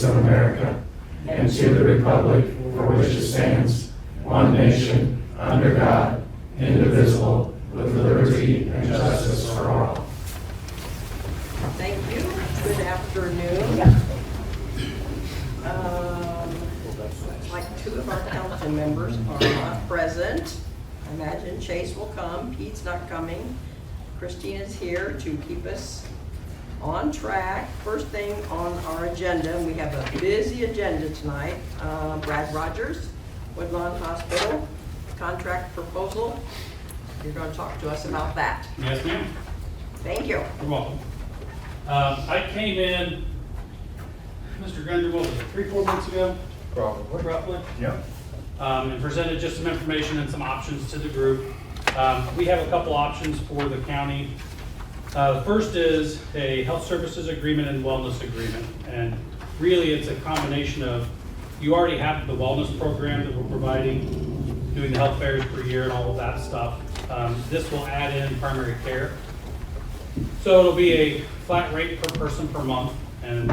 of America and to the republic for which it stands, one nation, under God, indivisible, with liberty and justice for all. Thank you. Good afternoon. Like two of our council members are not present. I imagine Chase will come. Pete's not coming. Christina's here to keep us on track. First thing on our agenda, and we have a busy agenda tonight. Brad Rogers, Woodlawn Hospital, contract proposal. You're going to talk to us about that. Yes, ma'am. Thank you. You're welcome. I came in, Mr. Grunder, what was it, 3-4 months ago? Probably. Roughly. Yep. And presented just some information and some options to the group. We have a couple options for the county. The first is a health services agreement and wellness agreement. And really it's a combination of, you already have the wellness program that we're providing, doing the health fairs per year and all of that stuff. This will add in primary care. So it'll be a flat rate per person per month, and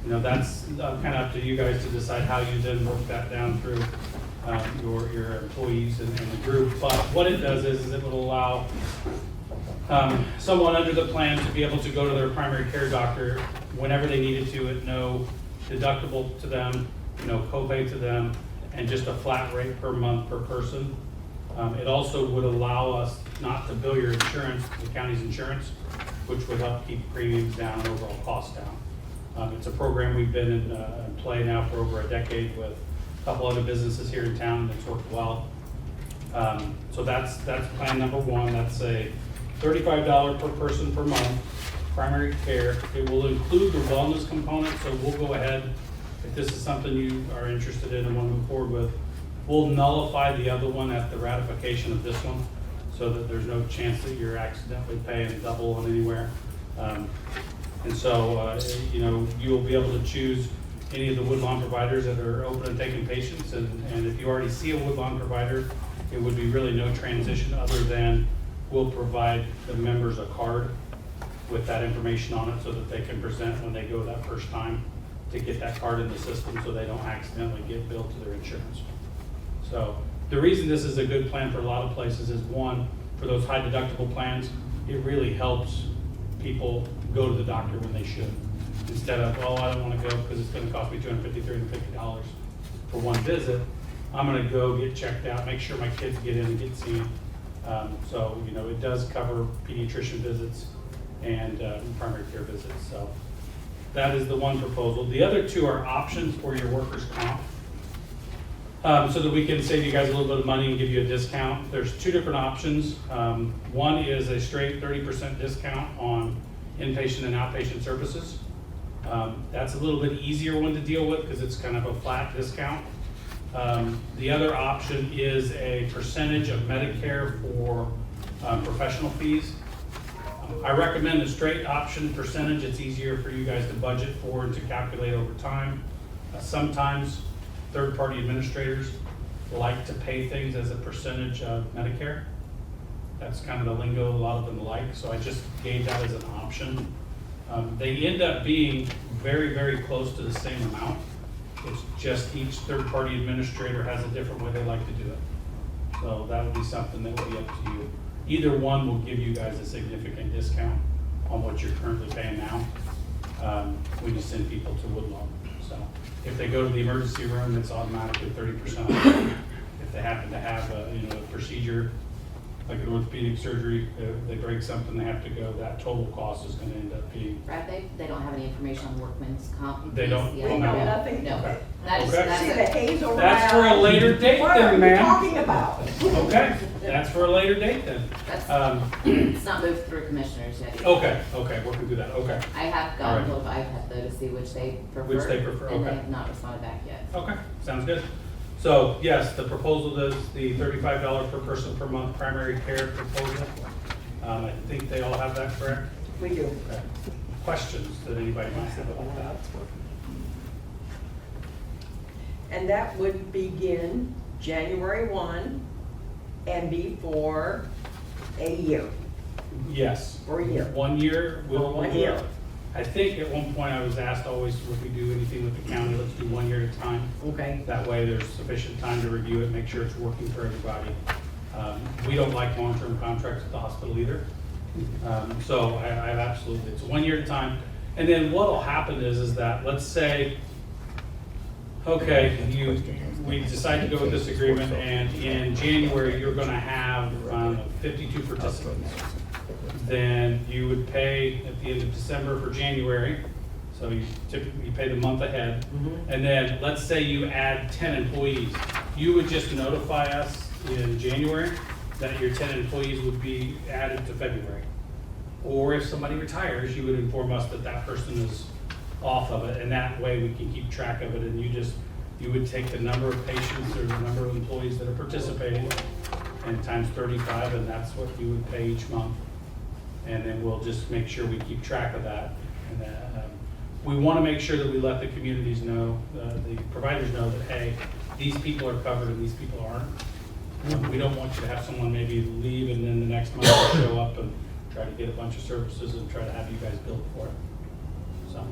that's kind of up to you guys to decide how you then work that down through your employees and the group. But what it does is it will allow someone under the plan to be able to go to their primary care doctor whenever they needed to at no deductible to them, no copay to them, and just a flat rate per month per person. It also would allow us not to bill your insurance, the county's insurance, which would help keep premiums down, overall costs down. It's a program we've been in play now for over a decade with a couple other businesses here in town, and it's worked well. So that's plan number one. That's a $35 per person per month, primary care. It will include the wellness component, so we'll go ahead, if this is something you are interested in and want to move forward with, we'll nullify the other one at the ratification of this one, so that there's no chance that you're accidentally paying double on anywhere. And so, you'll be able to choose any of the Woodlawn providers that are open and taking patients. And if you already see a Woodlawn provider, it would be really no transition other than we'll provide the members a card with that information on it so that they can present when they go that first time to get that card in the system so they don't accidentally get billed to their insurance. So the reason this is a good plan for a lot of places is, one, for those high deductible plans, it really helps people go to the doctor when they should. Instead of, well, I don't want to go because it's going to cost me $250, $350 for one visit. I'm going to go get checked out, make sure my kids get in and get seen. So, it does cover pediatrician visits and primary care visits. So that is the one proposal. The other two are options for your workers' comp. So that we can save you guys a little bit of money and give you a discount. There's two different options. One is a straight 30% discount on inpatient and outpatient services. That's a little bit easier one to deal with because it's kind of a flat discount. The other option is a percentage of Medicare for professional fees. I recommend the straight option percentage. It's easier for you guys to budget for and to calculate over time. Sometimes third-party administrators like to pay things as a percentage of Medicare. That's kind of the lingo a lot of them like, so I just gave that as an option. They end up being very, very close to the same amount. It's just each third-party administrator has a different way they like to do it. So that would be something that would be up to you. Either one will give you guys a significant discount on what you're currently paying now when you send people to Woodlawn. So if they go to the emergency room, it's automatically 30% off. If they happen to have a procedure like an orthopedic surgery, if they break something, they have to go, that total cost is going to end up being. Right, they don't have any information on workman's comp. They don't? Yeah, We know nothing. No. Okay. That is, Okay. that's See a- the haze around. That's for a later date What are then, you ma'am. talking about? Okay, that's for a later date then. it's not moved through commissioners yet. either. Okay, working through that, okay. I have All gotten right. a little iPad though to see which they prefer. Which they prefer, And they okay. have not responded back yet. Okay, sounds good. So, yes, the proposal is the $35 per person per month primary care proposal. I think they all have that correct? We do. Okay. Questions that anybody might have about that? And that would begin January 1 and be for a year. Yes. For a year. 1 year. For 1 year. I think at one point I was asked always, if we do anything with the county, let's do 1 year at a time. Okay. That way there's sufficient time to review it, make sure it's working for everybody. We don't like long-term contracts at the hospital either. So I absolutely, it's 1 year at a time. And then what'll happen is that, let's say, okay, we decide to go with this agreement, and in January, you're gonna have 52 participants. Then you would pay at the end of December for January, so you typically pay the month ahead. And then, let's say you add 10 employees. You would just notify us in January that your 10 employees would be added to February. Or if somebody retires, you would inform us that that person is off of it, and that way we can keep track of it, and you would take the number of patients or the number of employees that are participating and times 35, and that's what you would pay each month. And then we'll just make sure we keep track of that. And we want to make sure that we let the communities know, the providers know that, hey, these people are covered and these people aren't. We don't want you to have someone maybe leave and then the next month show up and try to get a bunch of services and try to have you guys build for it. So,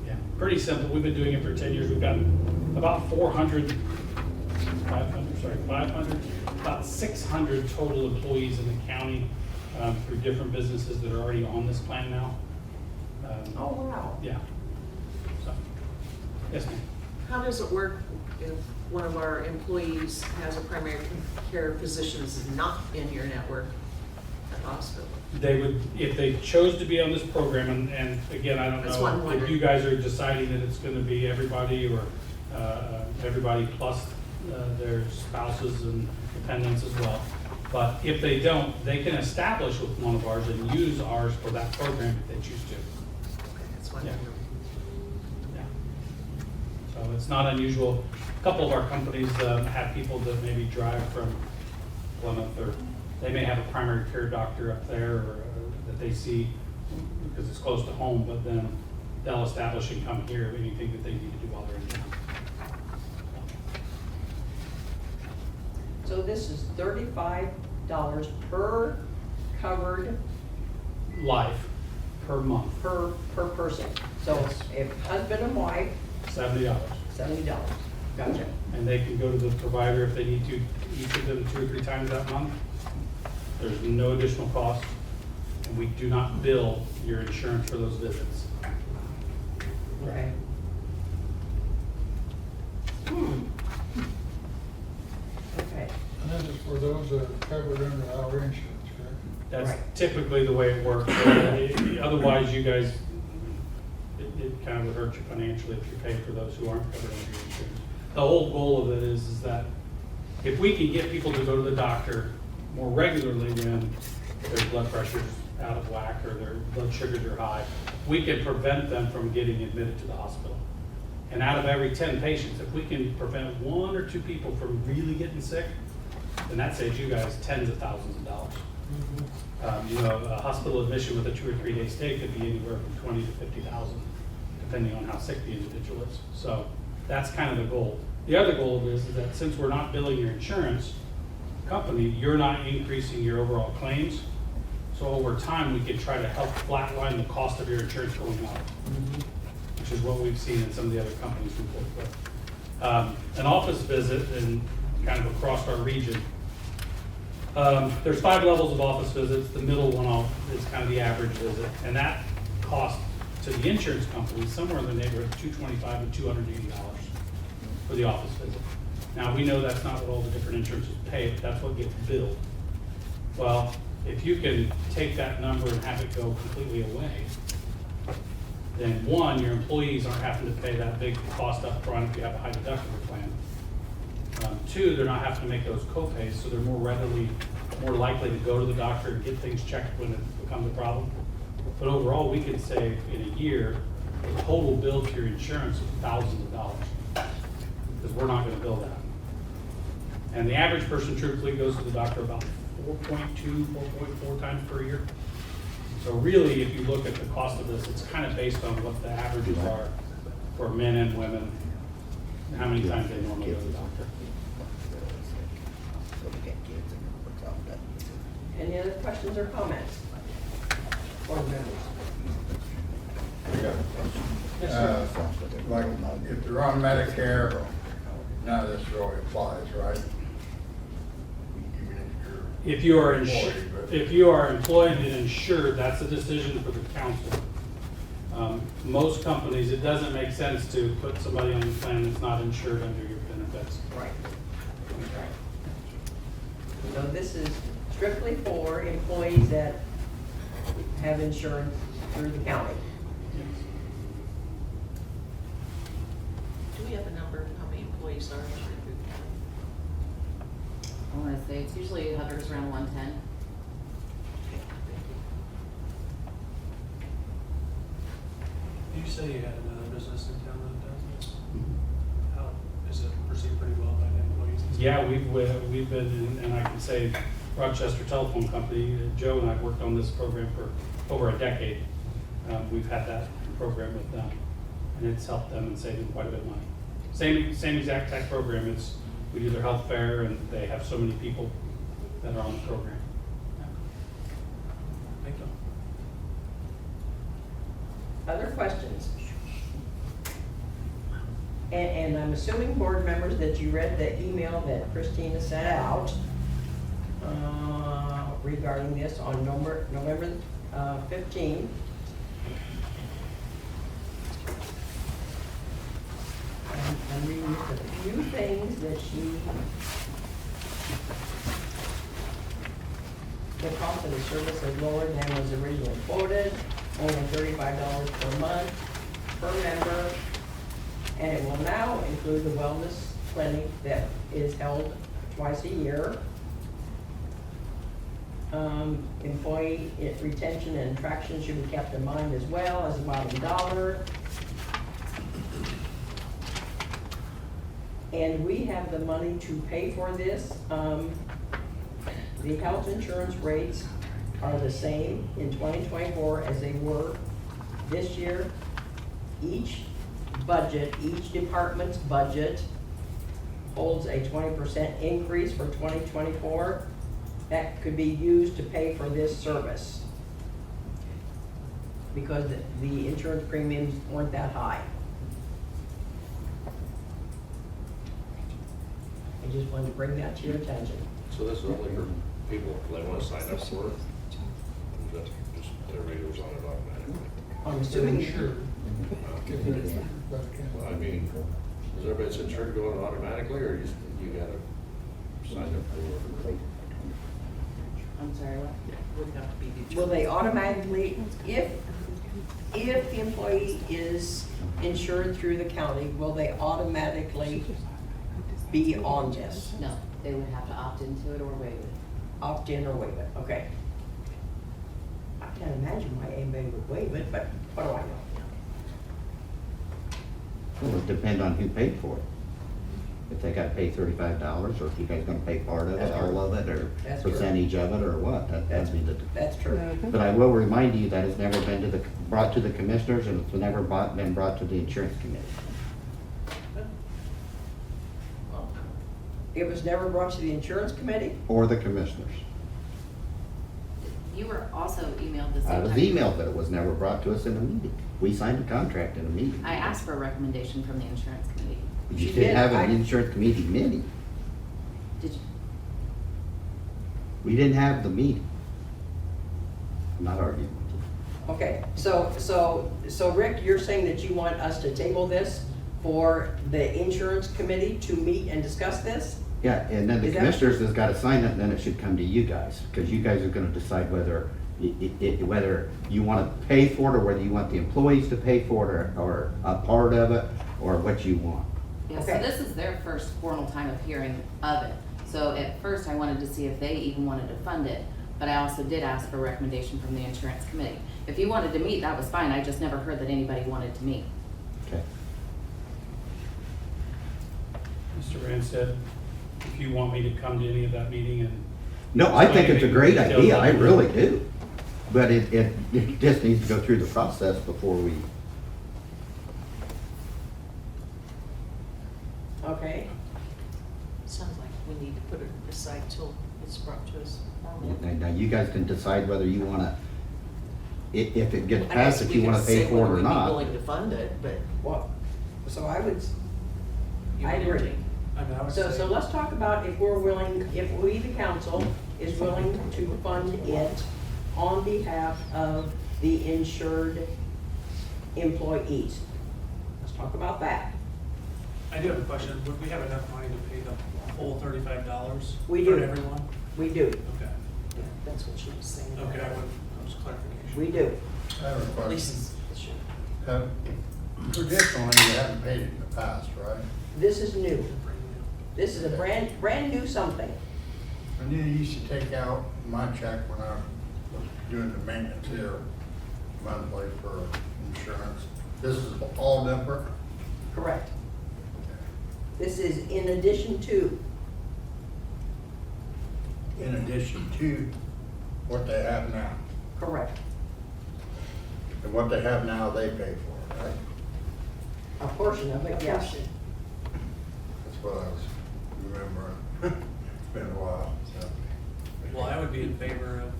yeah, pretty simple. We've been doing it for 10 years. We've got about 500, about 600 total employees in the county through different businesses that are already on this plan now. Oh, wow. Yeah. So, yes, ma'am. How does it work if one of our employees has a primary care physician that's not in your network at the hospital? They would, if they chose to be on this program, and again, I don't That's what I'm know if wondering. you guys are deciding that it's gonna be everybody or everybody plus their spouses and dependents as well. But if they don't, they can establish with one of ours and use ours for that program if they choose to. Okay, that's what I'm Yeah. wondering. Yeah. So it's not unusual. A couple of our companies have people that maybe drive from Plymouth, or they may have a primary care doctor up there or that they see because it's close to home, but then they'll establish and come here anything that they need to do while they're in town. So this is $35 per covered Life per month, per person. So Yes. if husband and wife, $70. $70. Gotcha. And they can go to the provider if they need to, each of them 2 or 3 times that month. There's no additional cost, and we do not bill your insurance for those visits. Okay. Okay. And that is for those that are covered under our insurance, correct? That's Right. typically the way it works. Otherwise, you guys, it kind of would hurt you financially if you pay for those who aren't covered under your insurance. The whole goal of it is that if we can get people to go to the doctor more regularly when their blood pressure's out of whack or their blood sugars are high, we can prevent them from getting admitted to the hospital. And out of every 10 patients, if we can prevent 1 or 2 people from really getting sick, then that saves you guys tens of thousands of dollars. A hospital admission with a 2 or 3 day stay could be anywhere from 20 to 50,000, depending on how sick the individual is. So that's kind of the goal. The other goal of this is that since we're not billing your insurance company, you're not increasing your overall claims. So over time, we can try to help flatline the cost of your insurance going up, which is what we've seen in some of the other companies we've worked with. An office visit and kind of across our region. There's 5 levels of office visits. The middle one is kind of the average visit, and that cost to the insurance company somewhere in the neighborhood of $225 to $280 for the office visit. Now, we know that's not what all the different insurances pay, but that's what gets billed. Well, if you can take that number and have it go completely away, then 1, your employees aren't having to pay that big cost up front if you have a high deductible plan. 2, they're not having to make those co-pays, so they're more likely to go to the doctor and get things checked when it becomes a problem. But overall, we can save in a year, the total bill to your insurance of thousands of dollars, because we're not gonna bill that. And the average person truthfully goes to the doctor about 4.2, 4.4 times per year. So really, if you look at the cost of this, it's kind of based on what the averages are for men and women, and how many times they normally go to the doctor. Any other questions or comments? Board members? Like, if they're on Medicare, none of this really applies, right? Even If you are employee, but- if you are employed and insured, that's a decision for the council. Most companies, it doesn't make sense to put somebody on a plan that's not insured under your benefits. Right. So this is strictly for employees that have insurance through the county. Do we have a number of how many employees are in I wanna say it's usually hovers around 110. You say you had another business in town that does this? How, is it perceived pretty well by the employees? Yeah, we've been, and I can say Rochester Telephone Company, Joe and I worked on this program for over a decade. We've had that program with them, and it's helped them and saved them quite a bit of money. Same exact type program. We do their health fair, and they have so many people that are on the program. Thank you. Other questions? And I'm assuming, board members, that you read the email that Christina sent out regarding this on November 15. I'm reading just a few things that the cost of the service is lower than was originally quoted, only $35 per month per member, and it will now include the wellness clinic that is held twice a year. Employee retention and attraction should be kept in mind as well as the bottom dollar. And we have the money to pay for this. The health insurance rates are the same in 2024 as they were this year. Each department's budget holds a 20% increase for 2024. That could be used to pay for this service because the insurance premiums weren't that high. I just wanted to bring that to your attention. So this is only for people, if they want to sign up for it? That just their radio's on it automatically? I'm assuming Well, I mean, is everybody that's insured going automatically, or you gotta sign up for it? I'm sorry, what? Would have to be the. will they automatically, if the employee is insured through the county, will they automatically be on this? No, they would have to opt into it or waive it. Opt in or waive it, okay. I can't imagine why anybody would waive it, but what do I know? Well, it would depend on who paid for it. If they gotta pay $35, or if you guys gonna pay part of it, That's true. all of it, or That's true. percentage of it, or what, that'd be the. That's true. But I will remind you that it's never been brought to the commissioners, and it's never been brought to the insurance committee. It was never brought to the insurance committee? Or the commissioners. You were also emailed the same I time. was emailed, but it was never brought to us in a meeting. We signed a contract in a meeting. I asked for a recommendation from the insurance committee. You She should did. have an insurance committee meeting. Did you? We didn't have the meeting. I'm not arguing with you. Okay, so Rick, you're saying that you want us to table this for the insurance committee to meet and discuss this? Yeah, and then the Is that- commissioners has got to sign it, and then it should come to you guys, because you guys are gonna decide whether whether you want to pay for it, or whether you want the employees to pay for it, or a part of it, or what you want. Yeah, so Okay. this is their first formal time of hearing of it. So at first I wanted to see if they even wanted to fund it, but I also did ask for a recommendation from the insurance committee. If you wanted to meet, that was fine, I just never heard that anybody wanted to meet. Okay. Mr. Branstad, if you want me to come to any of that meeting and. No, I think it's a great Details idea, of I it. really do. But it just needs to go through the process before we, Okay, Sounds like we need to put it aside till it's brought to us formally. now you guys can decide whether you want to, if it gets I passed, guess if we you wanna could pay say for it whether or we'd be not. willing to fund it, but Well, so I would, you I would agree. think. I mean, I would so say. let's talk about if we're willing, if we, the council, is willing to fund it on behalf of the insured employees. Let's talk about that. I do have a question. Would we have enough money to pay the whole $35? We do. For everyone? We do, Okay. Yeah, that's what she was saying. Okay, that was clarification. we do. I have a At question. least it should. Traditionally, you haven't paid it in the past, right? This is new. This is a brand new something. And you used to take out my check when I was doing the maintenance here monthly for insurance. This is all different? Correct. This is in addition to, In addition to what they have now. correct. And what they have now, they pay for, right? A portion of it, yes. That's what I was remembering. It's been a while, so. Well, I would be in favor of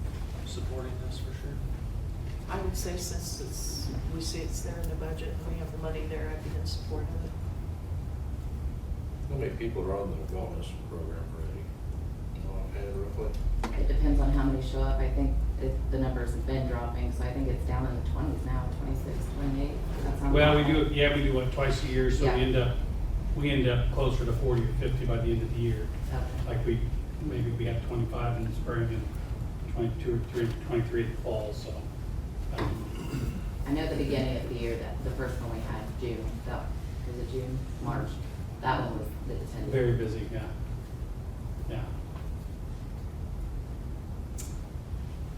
supporting this for sure. I would say since we see it's there in the budget and we have the money there, I'd be in support of it. How many people are on the wellness program already? Offhand, roughly? It depends on how many show up. I think the numbers have been dropping, so I think it's down in the 20s now, 26, 28. That sounds Well, we about do, right. yeah, we do it twice a year, so Yeah. we end up closer to 40 or 50 by the end of the year. Okay. Like maybe we have 25 in the spring and 22 or 23 in the fall, so. I know the beginning of the year, that the first one we had, June, was it June, March? That one was the attendance. Very busy, yeah. Yeah.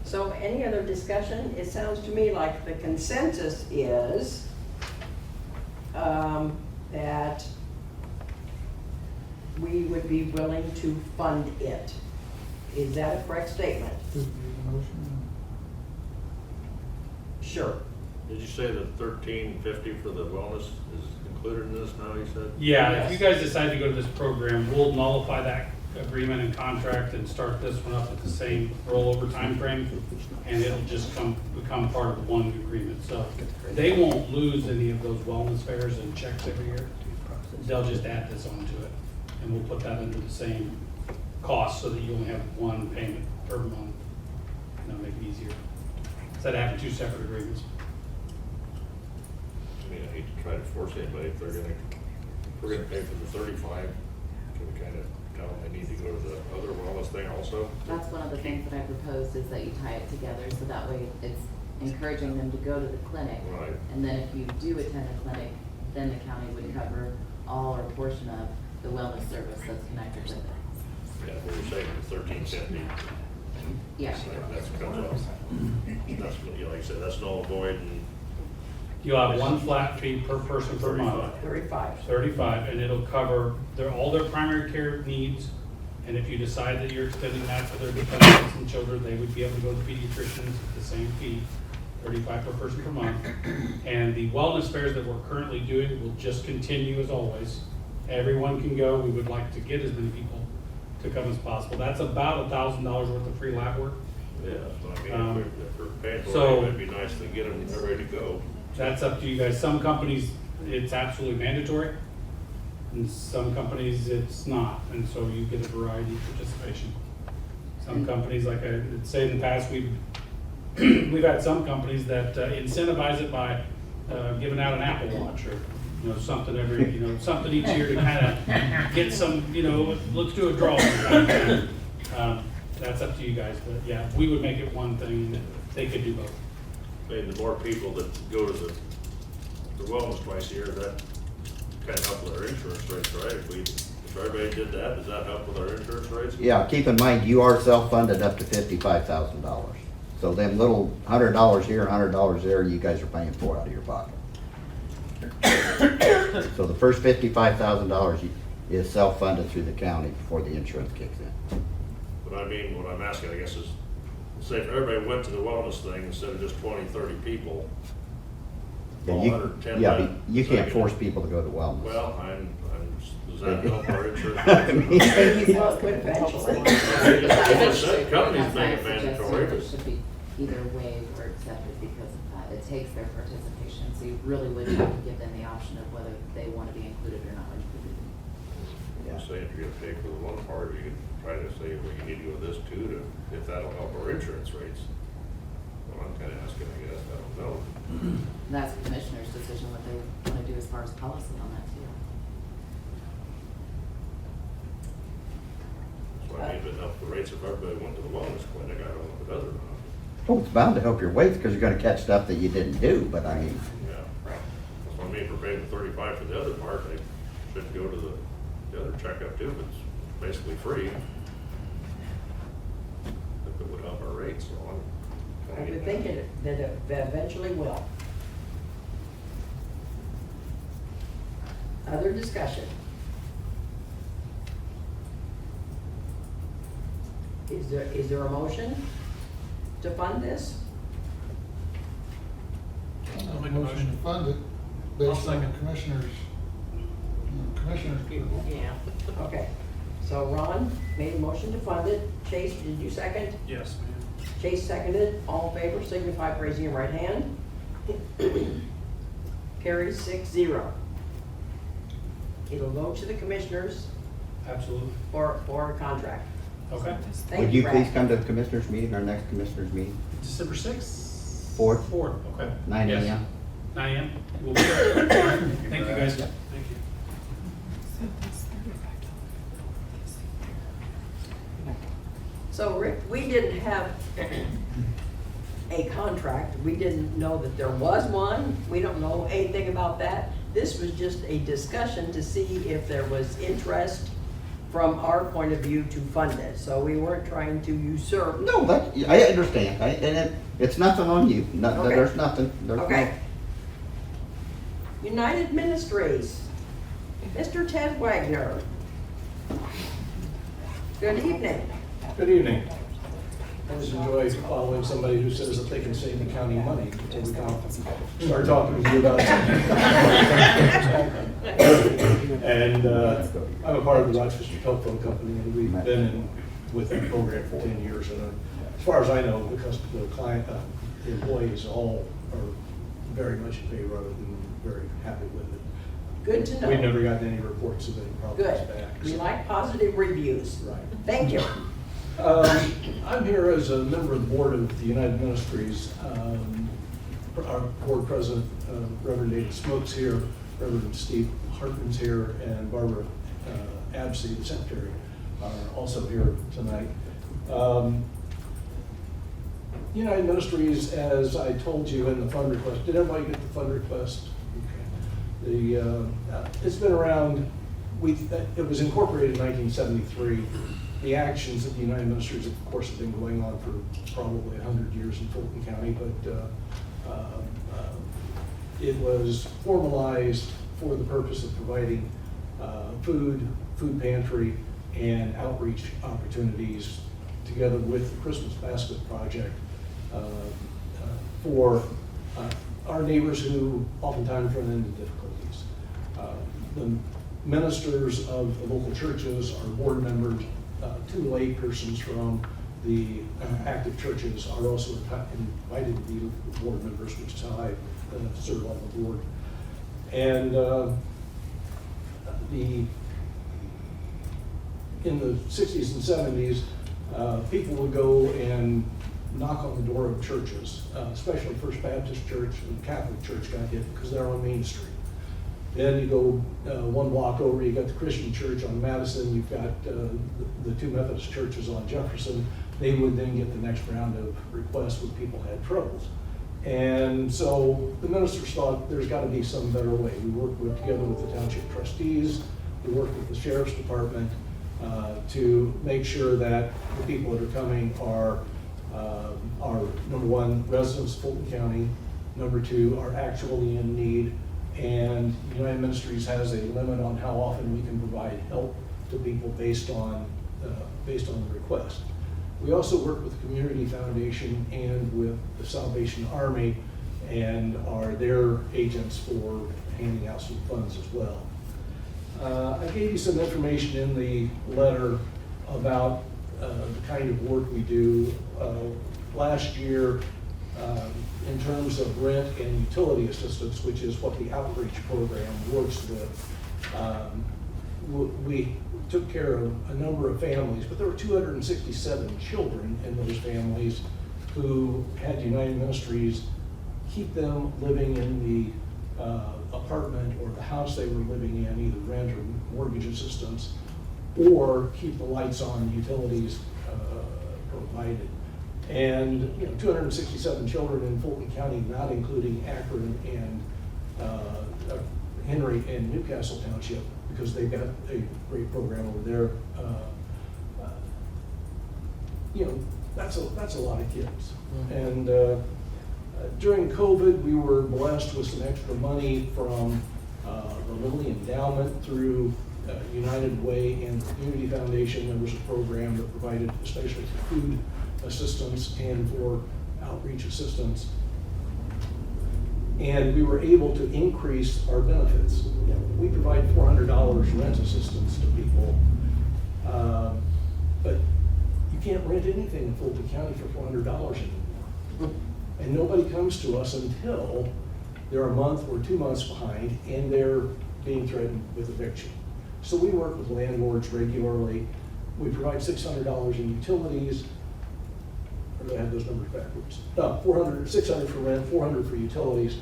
So any other discussion? It sounds to me like the consensus is that we would be willing to fund it. Is that a correct statement? Sure. Did you say the $13.50 for the wellness is included in this now, you said? Yeah, if you guys decide to go to this program, we'll nullify that agreement and contract and start this one up at the same rollover time frame, and it'll just become part of one agreement. So they won't lose any of those wellness fairs and checks every year. They'll just add this onto it, and we'll put that under the same cost so that you only have one payment per month. That'll make it easier, instead of having two separate agreements. I mean, I hate to try to force anybody, if we're gonna pay for the 35, can we kind of tell them they need to go to the other wellness thing also? That's one of the things that I proposed, is that you tie it together, so that way it's encouraging them to go to the clinic. Right. And then if you do attend the clinic, then the county would cover all or portion of the wellness service that's connected with it. Yeah, what you're saying, the $13.50. Yeah. That's comes off. That's, you know, like I said, that's null and void, and You'll have one flat fee per person per month. 35. 35, and it'll cover all their primary care needs. And if you decide that you're extending that for their dependents and children, they would be able to go to pediatricians at the same fee, 35 per person per month. And the wellness fairs that we're currently doing will just continue as always. Everyone can go. We would like to get as many people to come as possible. That's about $1,000 worth of free lab work. yeah, so I mean, if we're paying for So- it, it'd be nice to get them ready to go. That's up to you guys. Some companies, it's absolutely mandatory, and some companies, it's not, and so you get a variety of participation. Some companies, like I would say in the past, we've had some companies that incentivize it by giving out an Apple Watch or, something something each year to kind of get some, let's do a draw. That's up to you guys, but yeah, we would make it one thing, they could do both. I mean, the more people that go to the wellness twice a year, that kind of help with our insurance rates, right? If everybody did that, does that help with our insurance rates? Yeah, keep in mind, you are self-funded up to $55,000. So them little $100 here, $100 there, you guys are paying for out of your pocket. So the first $55,000 is self-funded through the county before the insurance kicks in. But I mean, what I'm asking, I guess, is, say if everybody went to the wellness thing instead of just 20, 30 people, Yeah, all you- 110 yeah, went. but you So can't force people to go to wellness. Well, does that help our insurance? I mean- Maybe it will eventually. Companies That's make why I it mandatory, suggested but it should be either waived or accepted because of that. It takes their participation, so you really would have to give them the option of whether they want to be included or not included. I'm saying if you're gonna pay for the one part, you can try to say, well, you need to go with this too, to, if that'll help our insurance rates. Well, I'm kinda asking, I guess, I don't know. That's the commissioner's decision, what they want to do as far as policy on that too. So I mean, but if the rates, if everybody went to the wellness clinic, I don't know if it does or not. Well, it's bound to help your weights, because you're gonna catch stuff that you didn't do, but I mean, Yeah. That's what I mean, if we're paying the 35 for the other part, they should go to the other checkup too, but it's basically free. If it would help our rates, so I'm. I would think that it eventually will. Other discussion? Is there a motion to fund this? I'll make a Motion to motion. fund it I'll based on second. the commissioner's approval. Yeah. Okay, so Ron made a motion to fund it. Chase, did you second? Yes, ma'am. Chase seconded. All in favor, signify by raising your right hand. Carries 6-0. It'll go to the commissioners Absolutely. for a contract. Okay. Thank would you Brad. please come to the commissioners meeting, our next commissioners meeting? December 6th? Fourth. 4th, okay. 9 Yes. a.m.? 9 a.m. We'll be there. Thank you, guys. Thank you. So Rick, we didn't have a contract. We didn't know that there was one. We don't know anything about that. This was just a discussion to see if there was interest from our point of view to fund it. So we weren't trying to usurp. No, that, I understand, it's nothing on you, Okay. there's nothing, there's no. Okay. United Ministries, Mr. Ted Wagner. Good evening. Good evening. I always enjoy following somebody who says that they can save the county money before we can start talking to you about something. And I'm a part of the Rochester Telephone Company, and we've been in with that program for 10 years. And as far as I know, the client, the employees all are very much in favor of it and very happy with it. Good to know. We've never gotten any reports of any problems Good. back. We like positive reviews. Right. Thank you. I'm here as a member of the board of the United Ministries. Our board president, Reverend David Smoke's here, Reverend Steve Hartman's here, and Barbara Absey, the secretary, are also here tonight. United Ministries, as I told you in the fund request, did everybody get the fund request? Okay. It's been around, it was incorporated in 1973. The actions of the United Ministries, of course, have been going on for probably 100 years in Fulton County, but it was formalized for the purpose of providing food pantry, and outreach opportunities together with the Christmas Basket Project for our neighbors who oftentimes run into difficulties. The ministers of the local churches, our board members, 2 lay persons from the active churches are also invited to be board members, which is how I serve on the board. And in the 60s and 70s, people would go and knock on the door of churches, especially First Baptist Church and Catholic Church got hit because they're on Main Street. Then you go 1 block over, you got the Christian Church on Madison, you've got the 2 Methodist churches on Jefferson. They would then get the next round of requests when people had troubles. And so the ministers thought there's got to be some better way. We worked together with the township trustees, we worked with the sheriff's department to make sure that the people that are coming are number 1, residents of Fulton County, number 2, are actually in need, and United Ministries has a limit on how often we can provide help to people based on the request. We also work with the Community Foundation and with the Salvation Army and are their agents for handing out some funds as well. I gave you some information in the letter about the kind of work we do. last year, in terms of rent and utility assistance, which is what the outreach program works with, we took care of a number of families, but there were 267 children in those families who had United Ministries keep them living in the apartment or the house they were living in, either rent or mortgage assistance, or keep the lights on, utilities provided. And 267 children in Fulton County, not including Akron and Henry and Newcastle Township, because they've got a great program over there. That's a lot of kids. And during COVID, we were blessed with some extra money from the Lilly Endowment through United Way and the Community Foundation. There was a program that provided especially for food assistance and for outreach assistance. And we were able to increase our benefits. We provide $400 rent assistance to people, but you can't rent anything in Fulton County for $400 anymore. And nobody comes to us until they're a month or 2 months behind and they're being threatened with eviction. So we work with landlords regularly. We provide $600 in utilities. Or do I have those numbers backwards? No, $600 for rent, $400 for utilities.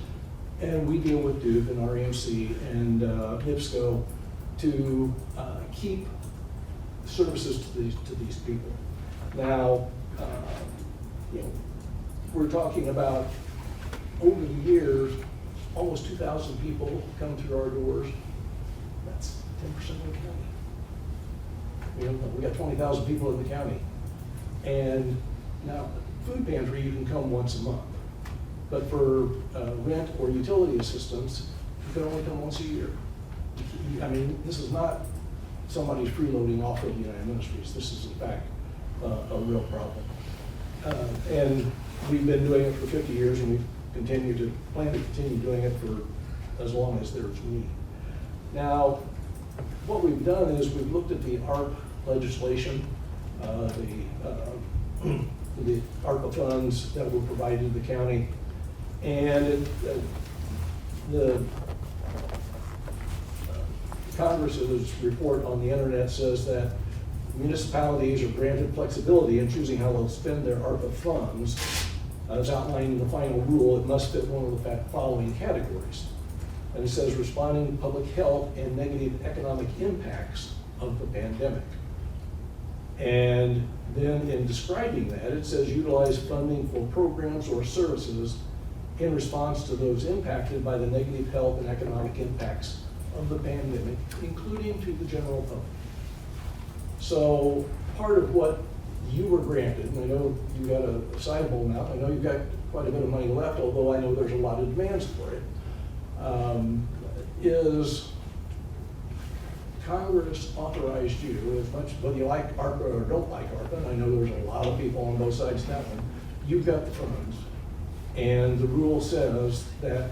And we deal with Duke and REMC and NIPSCO to keep services to these people. Now, we're talking about, over the years, almost 2,000 people come through our doors. That's 10% of the county. We got 20,000 people in the county. And now, food pantry, you can come once a month. But for rent or utility assistance, you can only come once a year. I mean, this is not somebody's freeloading off of United Ministries. This is, in fact, a real problem. And we've been doing it for 50 years, and we plan to continue doing it for as long as there's need. Now, what we've done is we've looked at the ARP legislation, the ARPA funds that were provided to the county, and the Congress's report on the internet says that municipalities are granted flexibility in choosing how they'll spend their ARPA funds. As outlined in the final rule, it must fit one of the following categories. And it says responding to public health and negative economic impacts of the pandemic. And then in describing that, it says utilize funding for programs or services in response to those impacted by the negative health and economic impacts of the pandemic, including to the general public. So part of what you were granted, and I know you got a sizable amount, I know you've got quite a bit of money left, although I know there's a lot of demands for it, is Congress authorized you, as much whether you like ARPA or don't like ARPA, and I know there's a lot of people on both sides of that one, you've got the funds. And the rule says that,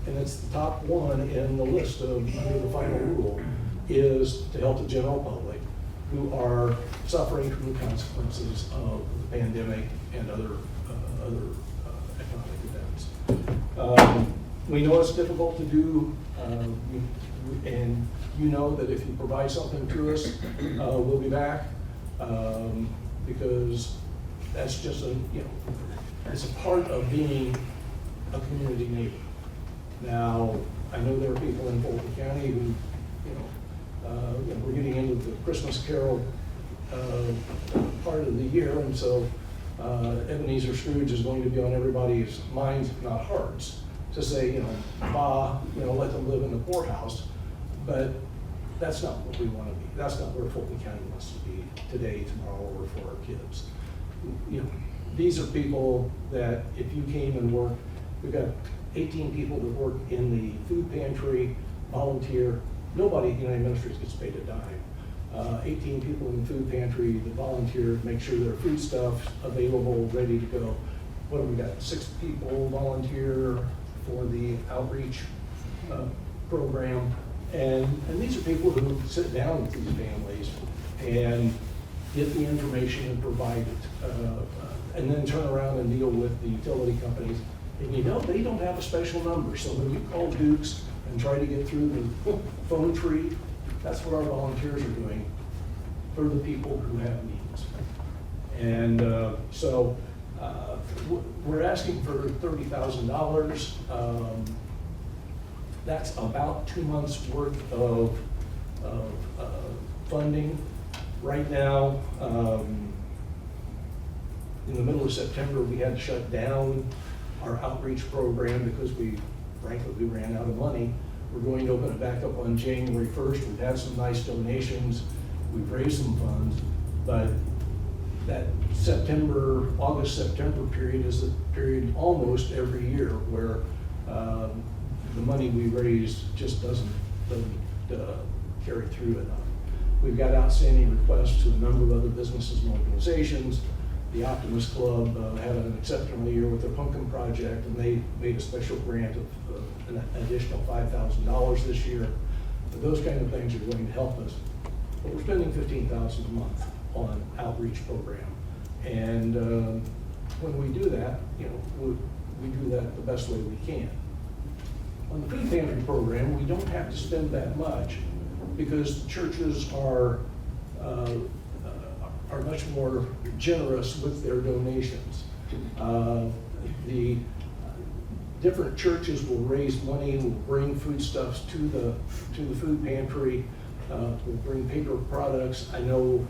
and it's the top one in the list of under the final rule, is to help the general public who are suffering from the consequences of the pandemic and other economic events. We know it's difficult to do, and you know that if you provide something to us, we'll be back, because that's just it's a part of being a community neighbor. Now, I know there are people in Fulton County who, we're getting into the Christmas Carol part of the year, and so Ebenezer Scrooge is going to be on everybody's minds, if not hearts, to say, let them live in the poorhouse. But that's not what we want to be. That's not where Fulton County wants to be today, tomorrow, or for our kids. These are people that if you came and worked, we've got 18 people that work in the food pantry, volunteer. Nobody at United Ministries gets paid a dime. 18 people in the food pantry that volunteer, make sure their food stuff's available, ready to go. What have we got? 6 people volunteer for the outreach program. And these are people who sit down with these families and get the information and provide it. and then turn around and deal with the utility companies. And you know, they don't have a special number, so when you call Dukes and try to get through the phone tree, that's what our volunteers are doing for the people who have needs. And so we're asking for $30,000. That's about 2 months' worth of funding. Right now, in the middle of September, we had to shut down our outreach program because frankly, we ran out of money. We're going to open it back up on January 1st. We've had some nice donations. We've raised some funds, but that August, September period is the period almost every year where the money we raise just doesn't carry through enough. We've got outstanding requests to a number of other businesses and organizations. The Optimist Club had an exceptional year with their pumpkin project, and they made a special grant of an additional $5,000 this year. But those kind of things are going to help us. But we're spending $15,000 a month on outreach program. And when we do that, you know, we do that the best way we can. On the food pantry program, we don't have to spend that much because churches are much more generous with their donations. The different churches will raise money, will bring foodstuffs to the food pantry, will bring paper products. I know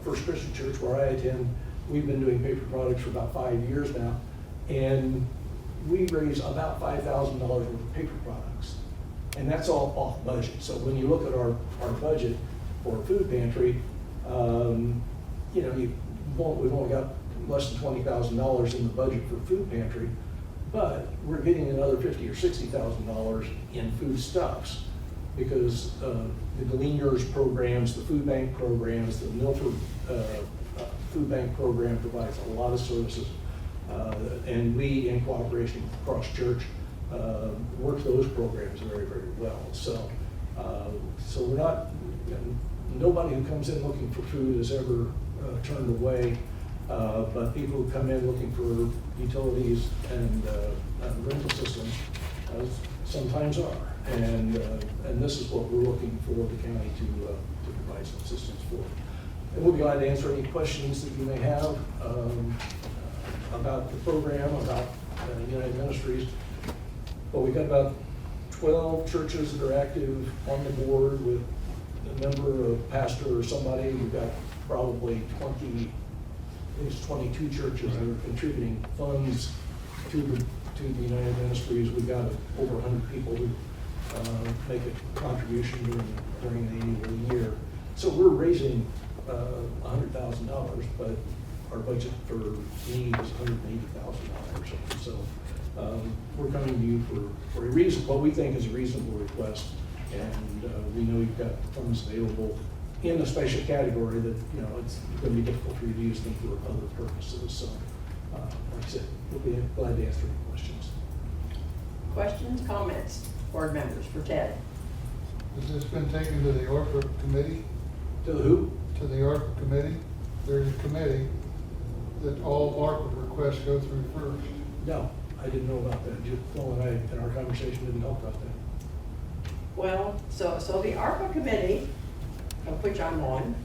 First Christian Church, where I attend, we've been doing paper products for about 5 years now, and we raise about $5,000 worth of paper products. And that's all off budget. So when you look at our budget for food pantry, you know, we've only got less than $20,000 in the budget for food pantry, but we're getting another $50,000 or $60,000 in foodstuffs because the Gleaners programs, the food bank programs, the Milford food bank program provides a lot of services, and we, in cooperation with Cross Church, work those programs very, very well. So, so we're not. Nobody who comes in looking for food is ever turned away, but people who come in looking for utilities and rental systems sometimes are. And this is what we're looking for the county to provide some assistance for. And we'll be glad to answer any questions that you may have about the program, about United Ministries. But we've got about 12 churches that are active on the board with a member, a pastor, or somebody. We've got probably 22 churches that are contributing funds to the United Ministries. We've got over 100 people who make a contribution during the annual year. So we're raising $100,000, but our budget for need is $180,000. So we're coming to you for a reason, what we think is a reasonable request, and we know you've got funds available in a special category that, you know, it's going to be difficult for you to use them for other purposes. So, like I said, we'll be glad to answer any questions. Questions, comments, board members for Ted? Has this been taken to the ARPA committee? To the who? To the ARPA committee? There's a committee that all ARPA requests go through first. No, I didn't know about that. Phil and I, in our conversation, didn't know about that. Well, so the ARPA committee, of which I'm on,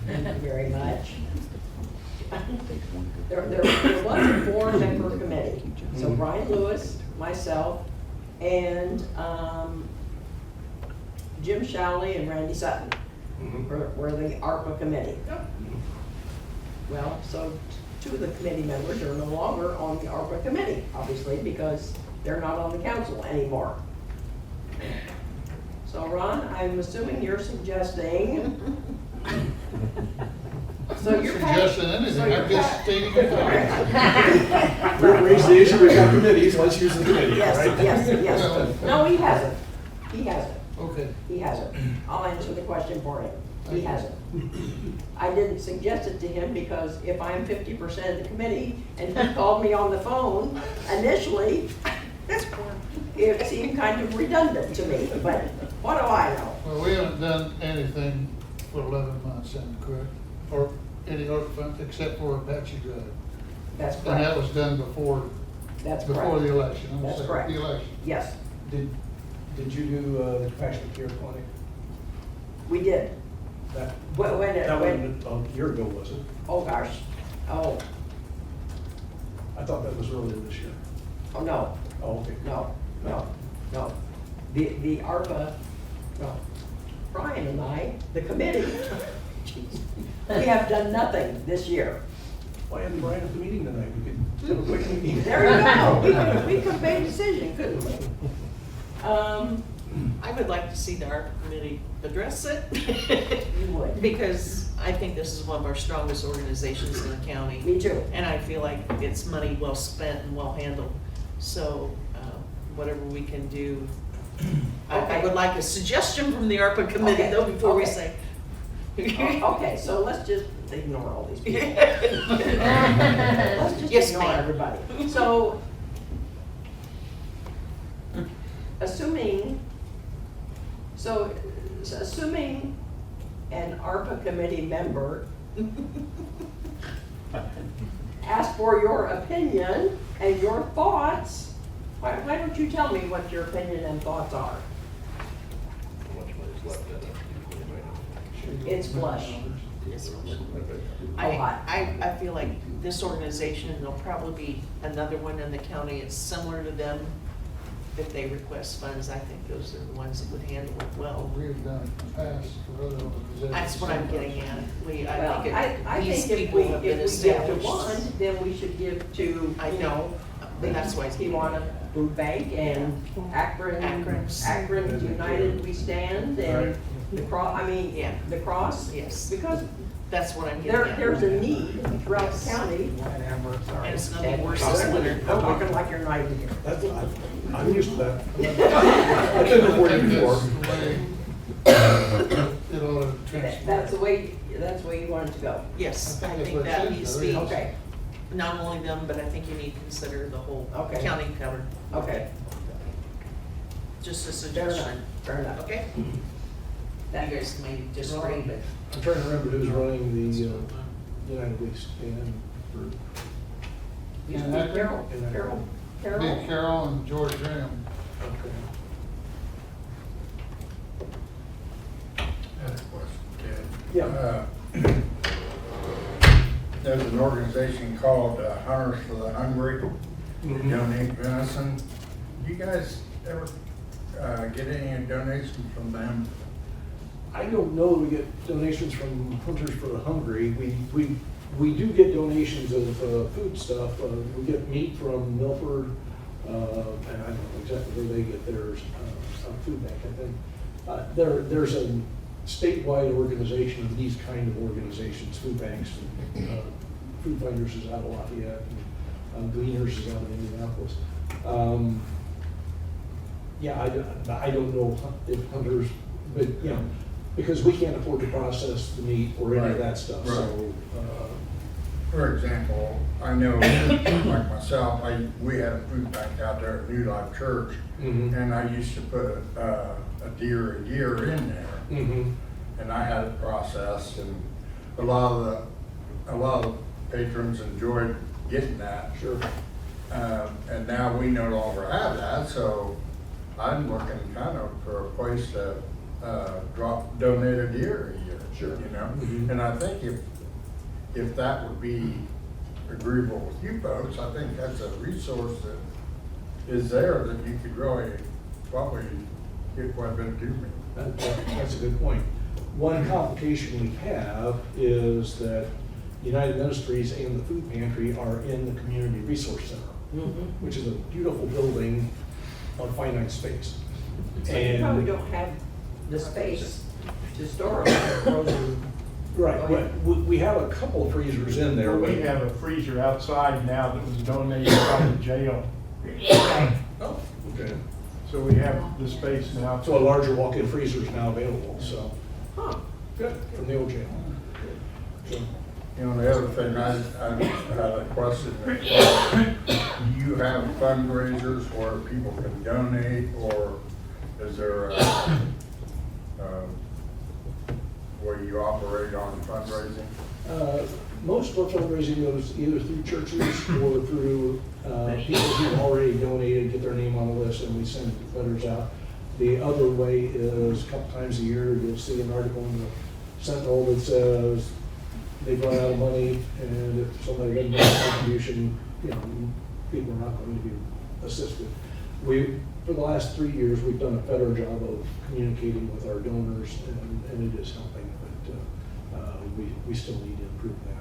thank you very much. There was a 4-member committee. So Brian Lewis, myself, and Jim Showley and Randy Sutton were the ARPA committee. Well, so 2 of the committee members are no longer on the ARPA committee, obviously, because they're not on the council anymore. So Ron, I'm assuming you're suggesting. So you're Suggesting anything, I'm just stating a fact. We're raising the issue with our committees, let's use the committee, Yes, right? yes. No, he hasn't. He hasn't. Okay. He hasn't. I'll answer the question for him. He hasn't. I didn't suggest it to him because if I'm 50% of the committee and he called me on the phone initially, it seemed kind of redundant to me, but what do I know? Well, we haven't done anything for 11 months, then, correct? Or any ARPA funds except for Apache Drive. That's And that correct. was done before That's the correct. election. I'm gonna That's say correct. The election. Yes, Did you do the compassionate care clinic? we did. That, When that wasn't a year ago, was it? oh gosh, oh, I thought that was earlier this year. oh, no, Oh, okay. no, no, no. The ARPA, no. Brian and I, the committee, we have done nothing this year. Why hadn't Brian at the meeting tonight? We could have a quick meeting. There you go. We could have made a decision, couldn't we? I would like to see the ARP committee address it. You would. Because I think this is one of our strongest organizations in the county. Me too. And I feel like it's money well spent and well handled. So, whatever we can do. I Okay. would like a suggestion from the ARPA committee Okay, though, before we okay. say. Okay, so let's just ignore all these people. Let's just Yes, ignore ma'am. everybody. So, assuming an ARPA committee member ask for your opinion and your thoughts, why don't you tell me what your opinion and thoughts are? It's flush. I feel like this organization, and there'll probably be another one in the county, it's similar to them. If they request funds, I think those are the ones that would handle it well. We have done it in the past for other organizations. That's what I'm getting at. Well, I These think if people we have been give to established. one, then we should give to, I you think know, that's why it's getting Tijuana Food Bank and Akron United We Stand and the cross, Yeah. the cross. Yes. Because That's what I'm getting at. there's a need throughout the county. And it's gonna be worse this winter. I'm talking like you're not even here. That's, I'm used to that. I've been before you before. It ought to transfer. That's the way you want it to go. Yes, I I think think that's what that it needs is. to be, Okay, not only them, but I think you need to consider the whole Okay. county covered. okay, Just a fair enough, suggestion. fair enough. Okay? You guys may disagree, but. I'm trying to remember who's running the United Way stand for. Used to be Carol. Big Carol and George Graham. Okay. I had a question, Ted. Yeah. There's an organization called Hunters for the Hungry. They Mhm. donate venison. You guys ever get any donations from them? I don't know that we get donations from Hunters for the Hungry. We do get donations of food stuff. We get meat from Milford, and I don't know exactly where they get theirs, Food Bank, I think. There's a statewide organization of these kind of organizations, food banks, Food Finders is out of Lafayette, and Gleaners is out of Indianapolis. Yeah, I don't know if Hunters, but, you know, because we can't afford to process the meat or any of that stuff, so. For example, I know, like myself, we had a food bank out there at New Life Church, Mhm. and I used to put a deer a year in there, Mhm. and I had it processed, and a lot of the patrons enjoyed getting that. Sure. And now we no longer have that, so I'm looking kind of for a place to donate a deer a year. Sure. You know, Mhm. and I think if that would be agreeable with you folks, I think that's a resource that is there that you could really probably get quite a bit of me. That's a good point. One complication we have is that United Ministries and the food pantry are in the Community Resource Center, Mhm. which is a beautiful building on finite space. So you probably don't have the space to store them frozen. Right, we have a couple of freezers in there. We but- have a freezer outside now that was donated by the jail, Oh, okay. so we have the space now. So a larger walk-in freezer is now available, so, Huh. good, from the old jail. So, You know, the other thing, I had a question. Do you have fundraisers where people can donate, or is there a way you operate on fundraising? Most of our fundraising goes either through churches or through people who already donated, get their name on the list, and we send letters out. The other way is a couple times a year, you'll see an article in the Sentinel that says they've run out of money, and if somebody doesn't make a contribution, you know, people are not going to be assisted. For the last 3 years, we've done a better job of communicating with our donors, and it is helping, but we still need to improve that.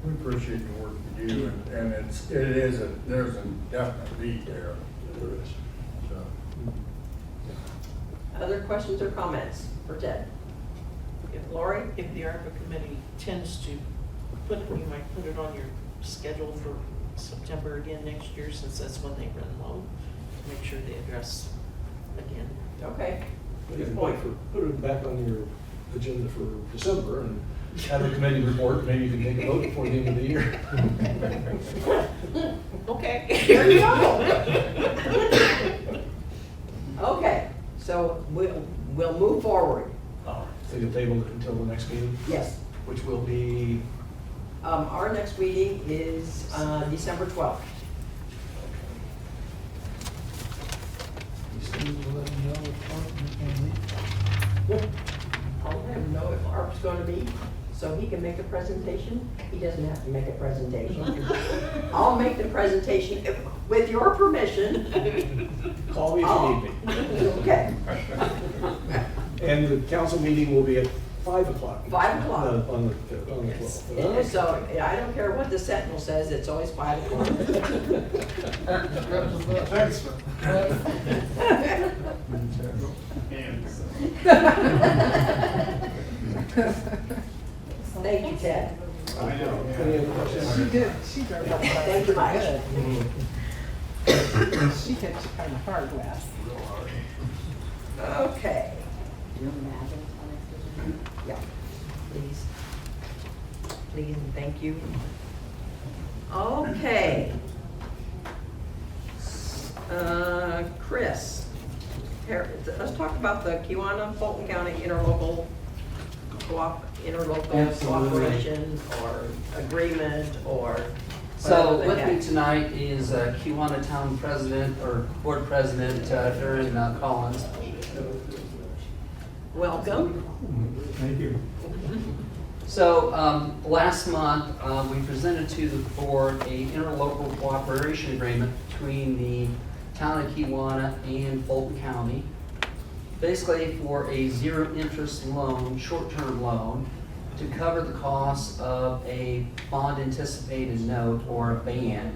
We appreciate the work you do, and there's a definite need there. There is. So, Other questions or comments for Ted? Lori? If the ARPA committee tends to put it, you might put it on your schedule for September again next year, since that's when they run low. Make sure they address again. Okay. Good point. Put it back on your agenda for December and have a committee report, maybe you can take a vote before the end of the year. Okay. There you go. Okay, so we'll move forward. So you'll table it until the next meeting, Yes. which will be, Our next meeting is December 12th. I'll let him know if ARP's going to be, so he can make a presentation. He doesn't have to make a presentation. I'll make the presentation with your permission. call me if you need me. Okay. And the council meeting will be at 5 o'clock. 5 o'clock. On the 12th. And so I don't care what the Sentinel says, it's always 5 o'clock. Thanks. Thank you, Ted. I know. Any other questions? She did, she very much. Thank you much. She hit you kind of hard last. Okay, Do you imagine it's on next agenda? yeah, please. Please and thank you. Okay. Chris, let's talk about the Kiwanis Fulton County interlocal Absolutely. cooperation or agreement or So whatever they with me had. tonight is Kiwanis Town President or Board President Darren Collins. Welcome. Thank you. So last month, we presented to the board a interlocal cooperation agreement between the town of Kiwanis and Fulton County. Basically for a zero interest loan, short-term loan, to cover the cost of a bond anticipated note or a ban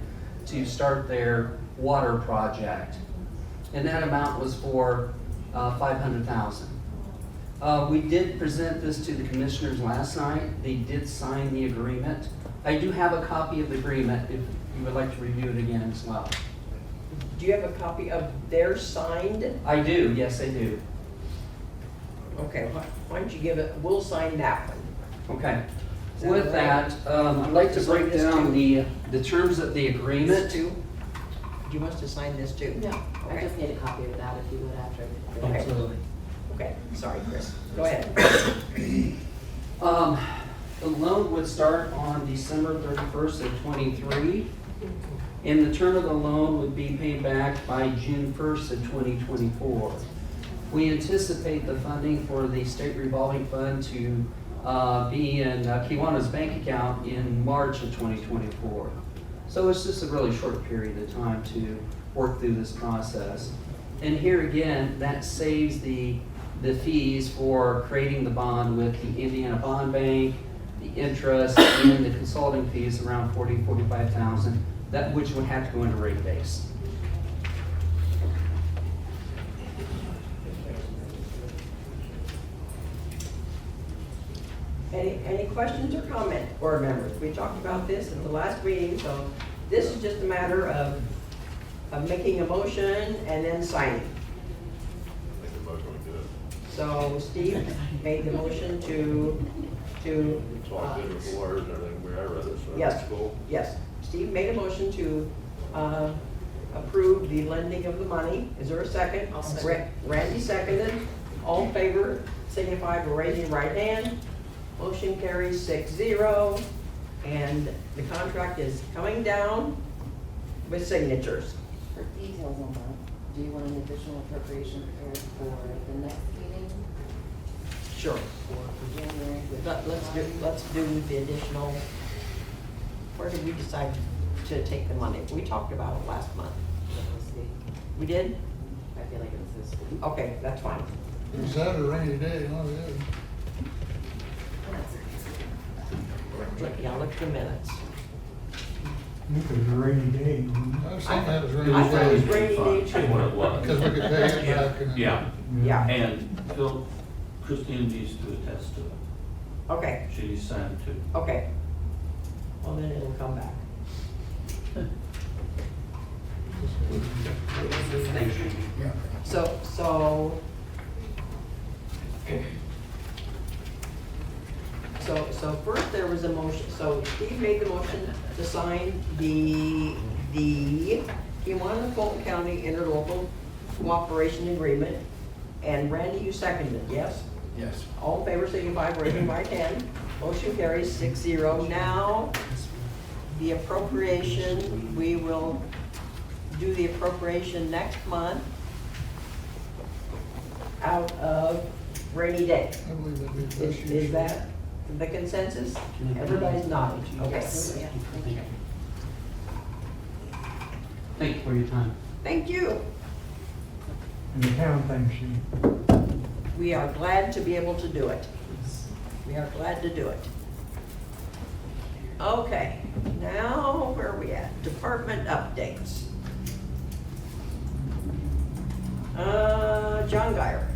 to start their water project. And that amount was for $500,000. We did present this to the commissioners last night. They did sign the agreement. I do have a copy of the agreement if you would like to review it again as well. Do you have a copy of their signed? I do, yes, I do. Okay, why don't you give it, we'll sign that one. Okay. Is that With all that, right? I'd like to Sign break this down too? the terms of the This agreement. too? Do you want us to sign this too? No, I Okay. just need a copy of that if you would after. Okay. Absolutely. Okay, sorry, Chris. Go ahead. The loan would start on December 31st of '23, and the term of the loan would be paid back by June 1st of 2024. We anticipate the funding for the state revolving fund to be in Kiwanis' bank account in March of 2024. So it's just a really short period of time to work through this process. And here again, that saves the fees for creating the bond with the Indiana Bond Bank, the interest, and the consulting fees around $45,000, that which would have to go into rate base. Any questions or comments, board members? We talked about this at the last meeting, so this is just a matter of making a motion and then signing. Make a motion, we do it. So Steve made the motion to, So I did with the lawyers and everything, I read it, so Yes. that's cool. yes, Steve made a motion to approve the lending of the money. Is there a second? I'll second. Randy seconded. All in favor, signify by raising your right hand. Motion carries 6-0, and the contract is coming down with signatures. For details on that, do you want an additional appropriation prepared for the next meeting Sure. or for January? Let's do the additional, where did we decide to take the money? We talked about it last month. We did? I feel like it was this week. Okay, that's fine. Is that a rainy day? Oh, yeah. Yeah, look at the minutes. It was a rainy day. I was thinking that was I rainy thought it was day. rainy day That's what it too. was. Because we could pay it back and. Yeah, Yeah, and Phil, Christine needs to attest to it. okay, She signed too. okay. Well, then it'll come back. Thank you. So first there was a motion, so Steve made the motion to sign the Kiwanis Fulton County Interlocal Cooperation Agreement, and Randy, you seconded, yes? Yes. All in favor, signify by raising your right hand. Motion carries 6-0. Now, the appropriation, we will do the appropriation next month out of rainy day. I believe that'd be the best use. Is that the consensus? Everybody's nodding, okay. Yes, yeah, thank you. Thank you for your time. Thank you. And the town thanks you. We are glad to be able to do it. We are glad to do it. Okay, now where are we at? Department updates. John Geyer.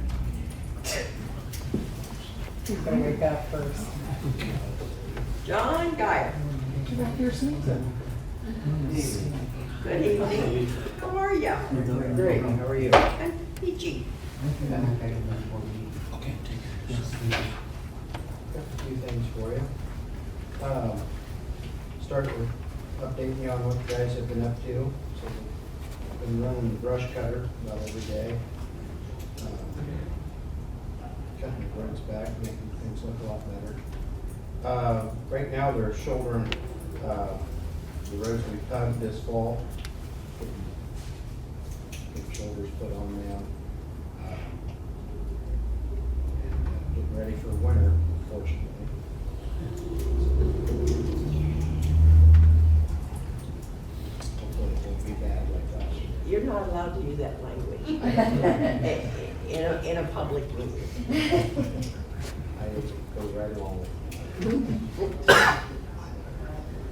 He's gonna wake up first. John Geyer. Get back here sneezing. Good evening. How are you? Great, how are you? I'm peachy. Got a few things for you. Start with updating you on what you guys have been up to. So I've been running the brush cutter about every day. Cutting the roads back, making things look a lot better. Right now, they're shouldering the roads we tugged this fall. Getting shoulders put on them. And getting ready for winter, unfortunately. Hopefully it won't be bad like last year. You're not allowed to use that language in a public meeting. I go right along with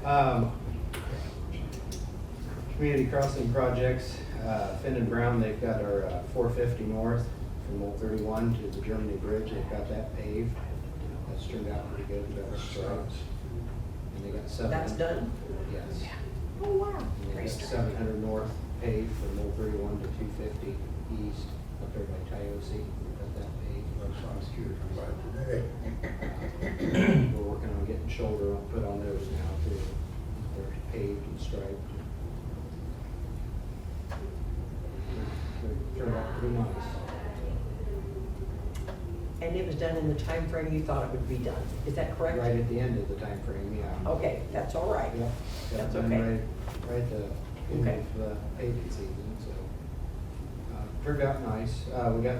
it. Community crossing projects, Finn and Brown, they've got our 450 north from Old 31 to the Germany Bridge. They've got that paved. That's turned out pretty good. We've got our stripes. And they got 700. That's done? Yes. Oh, wow. And they got 700 north paved from Old 31 to 250 east up there by Tyossi. We've got that paved. We're working on getting shoulder put on those now too. They're paved and striped. They turned out pretty nice. And it was done in the time frame you thought it would be done. Is that correct? Right at the end of the time frame, yeah. Okay, that's all right. Yep. That's Got done okay. Right at the end Okay. of paving season, so. Turned out nice. We got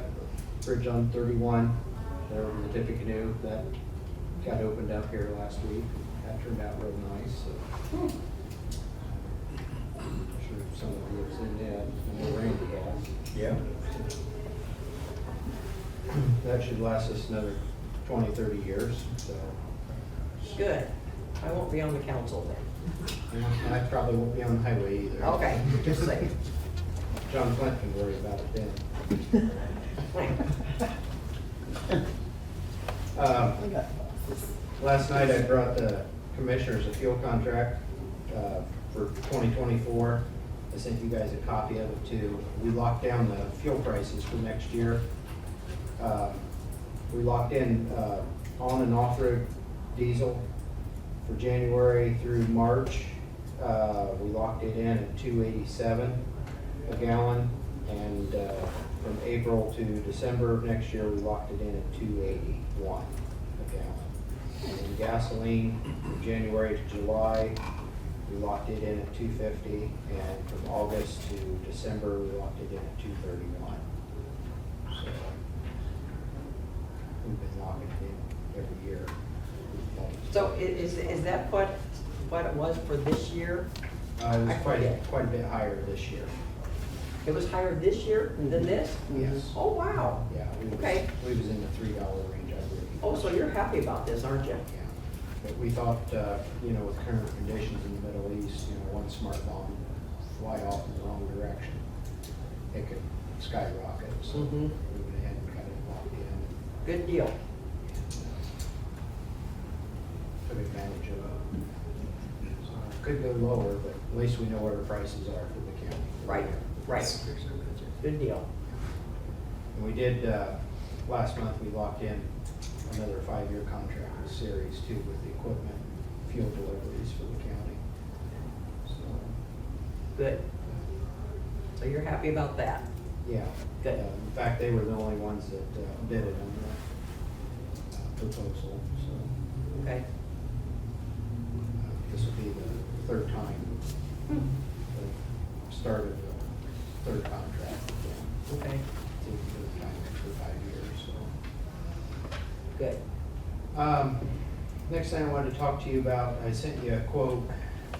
bridge on 31, there over the Tippecanoe, that got opened up here last week. That turned out real nice, so. I'm sure some of you have seen that, I know Randy has. Yeah. That should last us another 20, 30 years, so. Good. I won't be on the council then. I probably won't be on the highway either. Okay, just saying. John Flint can worry about it then. Last night I brought the commissioners a fuel contract for 2024. I sent you guys a copy of it too. We locked down the fuel prices for next year. We locked in on and off-road diesel for January through March. We locked it in at $2.87 a gallon, and from April to December of next year, we locked it in at $2.81 a gallon. And gasoline, from January to July, we locked it in at $2.50, and from August to December, we locked it in at $2.31. So we've been locking it in every year. So is that what it was for this year? It I was forget. quite a bit higher this year. It was higher this year than this? Yes. Oh, wow. Yeah, Okay. we was in the $3 range, I believe. Oh, so you're happy about this, aren't you? Yeah, but we thought, with current conditions in the Middle East, one smart bomb fly off in the wrong direction, it could skyrocket, so we Mhm. went ahead and got it locked in. Good deal. Took advantage of it. Could go lower, but at least we know what our prices are for the county. Right, right. Good deal. And we did, last month, we locked in another 5-year contract with Series too, with the equipment, fuel deliveries for the county. So, Good. So you're happy about that? yeah. Good. In fact, they were the only ones that bid it on the proposal, so Okay. this will be the third time, the start of the third contract with them. Okay. So the third time for 5 years, so. Good. Next thing I wanted to talk to you about, I sent you a quote.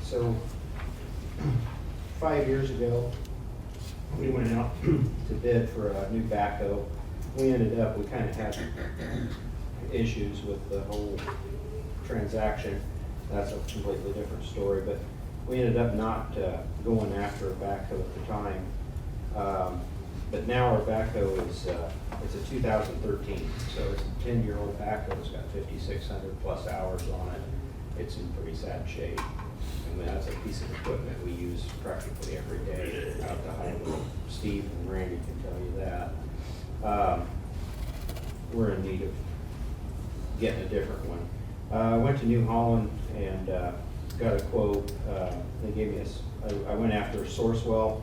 So 5 years ago, we went out to bid for a new backhoe. We ended up, we kind of had issues with the whole transaction. That's a completely different story, but we ended up not going after a backhoe at the time. But now our backhoe is, it's a 2013, so it's a 10-year-old backhoe. It's got 5,600 plus hours on it. It's in pretty sad shape. And that's a piece of equipment we use practically every day out the highway. Steve and Randy can tell you that. We're in need of getting a different one. I went to New Holland and got a quote. They gave me I went after Sourcewell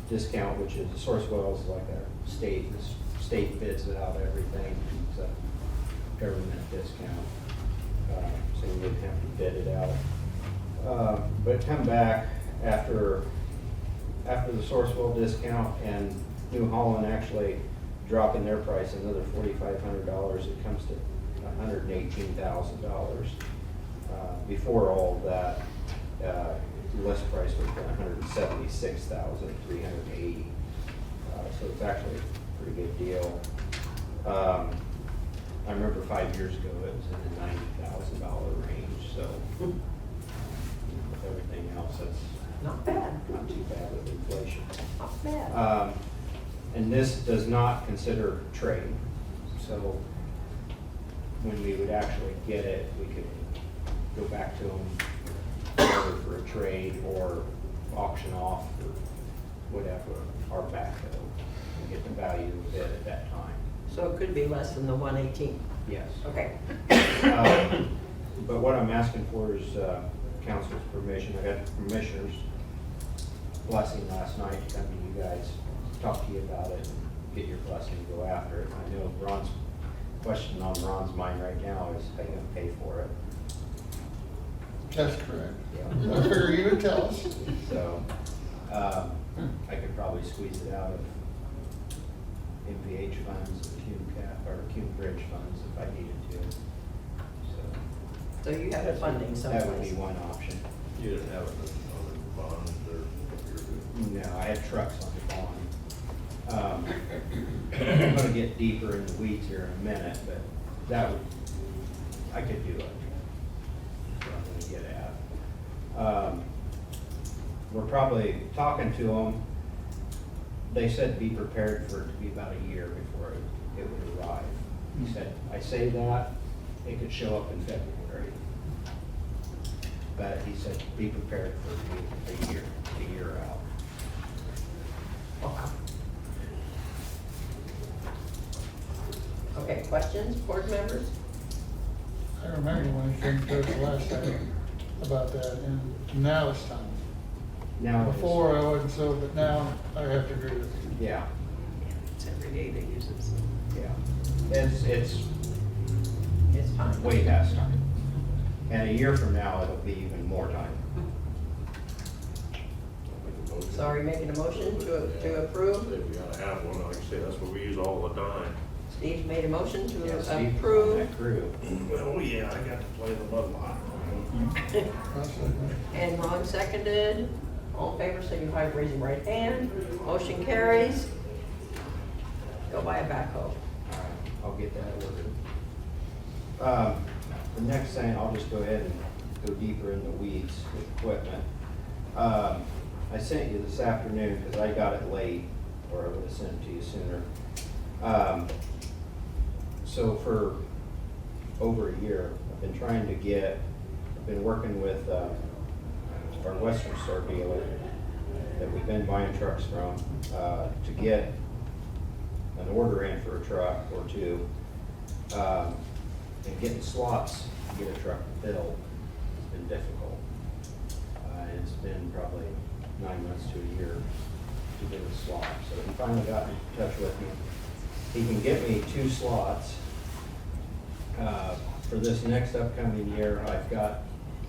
discount, which is, Sourcewell is like a state, the state bids out everything. It's a government discount, so we didn't have to bid it out. But come back after the Sourcewell discount and New Holland actually dropping their price another $4,500, it comes to $118,000. Before all of that, list price was $176,380. So it's actually a pretty good deal. I remember 5 years ago it was in the $90,000 range. So with everything else, that's Not bad. not too bad with inflation. Not bad. And this does not consider trade. So when we would actually get it, we could go back to them either for a trade or auction off or whatever our backhoe and get the value of the bid at that time. So it could be less than the 118. Yes. Okay. But what I'm asking for is council's permission. I got the commissioner's blessing last night to come to you guys, talk to you about it, and get your blessing to go after it. I know Ron's question on Ron's mind right now is how you gonna pay for it. That's correct. Yeah. I figure you would tell us. So, I could probably squeeze it out of MVH funds, or Cume Bridge funds if I needed to. So you have the funding So that would be someplace. one option. You didn't have it on the bond or? No, I had trucks on the bond. I'm gonna get deeper in the weeds here in a minute, but I could do it. That's what I'm gonna get at. We're probably talking to them. They said be prepared for it to be about a year before it would arrive. He said, I say that, it could show up in February. But he said, be prepared for it to be a year out. Wow. Okay, questions, board members? I remember when it came to us last time about that, and now it's time. Now it is. Before I wasn't so, but now I have to agree with you. Yeah, It's every day they use it. So. yeah. It's It's time. way past time. And a year from now, it'll be even more time. So are you making a motion to approve? If we gotta have one, like I say, that's what we use all the time. Steve made a motion to Yeah, Steve was on approve, that crew. Oh, yeah, I got to play the mud lot. and Ron seconded. All in favor, signify by raising right hand. Motion carries. Go buy a backhoe. All right, I'll get that ordered. The next thing, I'll just go ahead and go deeper in the weeds with equipment. I sent you this afternoon, because I got it late, or I would have sent it to you sooner. So for over a year, I've been trying to I've been working with our Western Star dealer that we've been buying trucks from, to get an order in for a truck or two, and getting slots to get a truck filled has been difficult. It's been probably 9 months to a year to get a slot, so he finally got in touch with me. He can get me 2 slots. For this next upcoming year, I've got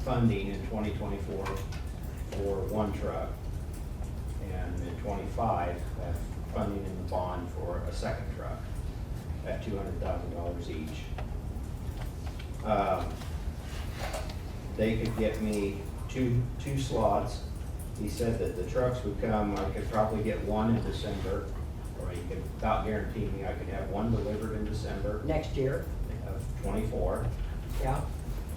funding in 2024 for 1 truck. And in 25, I have funding in the bond for a 2nd truck at $200,000 each. They could get me two slots. He said that the trucks would come, I could probably get 1 in December, or he could about guarantee me I could have 1 delivered in December Next year, of 24. yeah.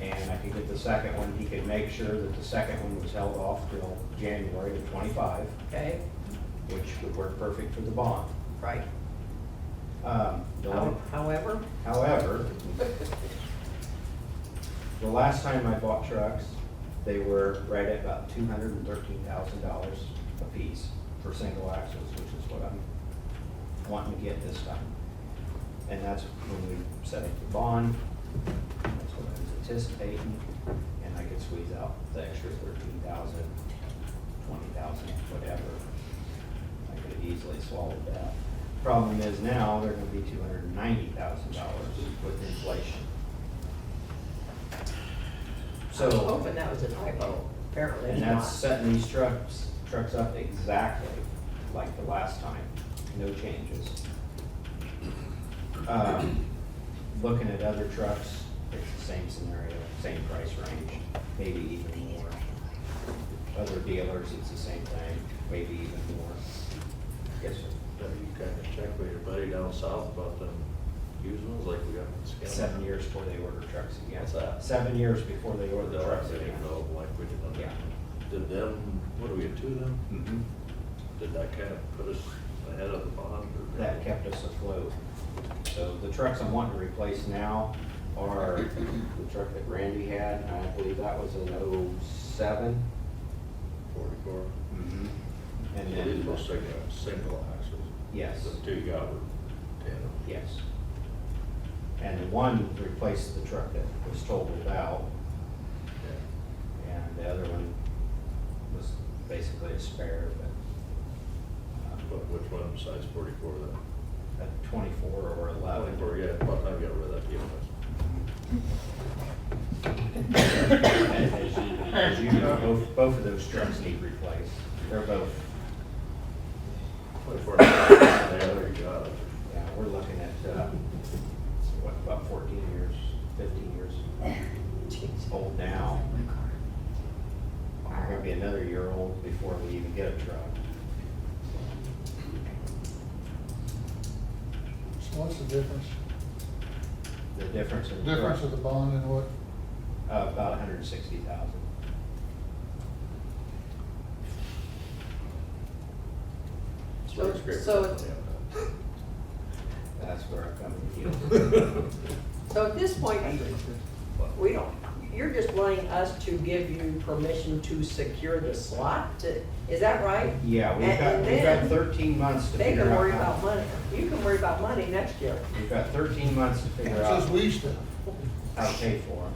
And I could get the 2nd one. He could make sure that the 2nd one was held off till January of 25, Okay, which would work perfect for the bond. right. However, However, the last time I bought trucks, they were right at about $213,000 a piece for single axles, which is what I'm wanting to get this time. And that's when we set up the bond. That's what I was anticipating, and I could squeeze out the extra 13,000, 20,000, whatever. I could have easily swallowed that. Problem is now, they're gonna be $290,000 with inflation. I was So, hoping that was a typo, apparently it's and that's not. setting these trucks up exactly like the last time, no changes. Looking at other trucks, it's the same scenario, same price range, maybe even more. Other dealers, it's the same thing, maybe even more. Yes, sir. You kind of check with your buddy down south about them using those like we got in Scanlon. 7 years before they order trucks again. What's that? 7 years before they order the trucks They again. go like we did on Yeah. Did them, what do we get, 2 of them? Mhm. Did that kind of put us ahead of the bond? Or? That kept us afloat. So the trucks I'm wanting to replace now are the truck that Randy had, and I believe that was an 07. 44. Mm-hmm. And It then, is those single axles. yes, The 2 you got were tandem. yes. And the one replaced the truck that was totaled out, Yeah. and the other one was basically a spare, But which one besides 44 then? but a 24 or 11. 24, yeah, by the time you got rid of that deal. And as you know, both of those trucks need replaced. They're both, 24, there you got it. yeah, we're looking at, what, about 14 years, 15 years old now. We're gonna be another year old before we even get a truck. So what's the difference? The difference in the Difference truck, of the bond and what? about 160,000. So That's where I'm coming to. So at this point, we don't, you're just wanting us to give you permission to secure the slot, is that right? Yeah, we've And got then 13 months to They figure can out. worry how- about money, you can worry about money next year. We've got 13 months to figure It out says we stuff. how to pay for them.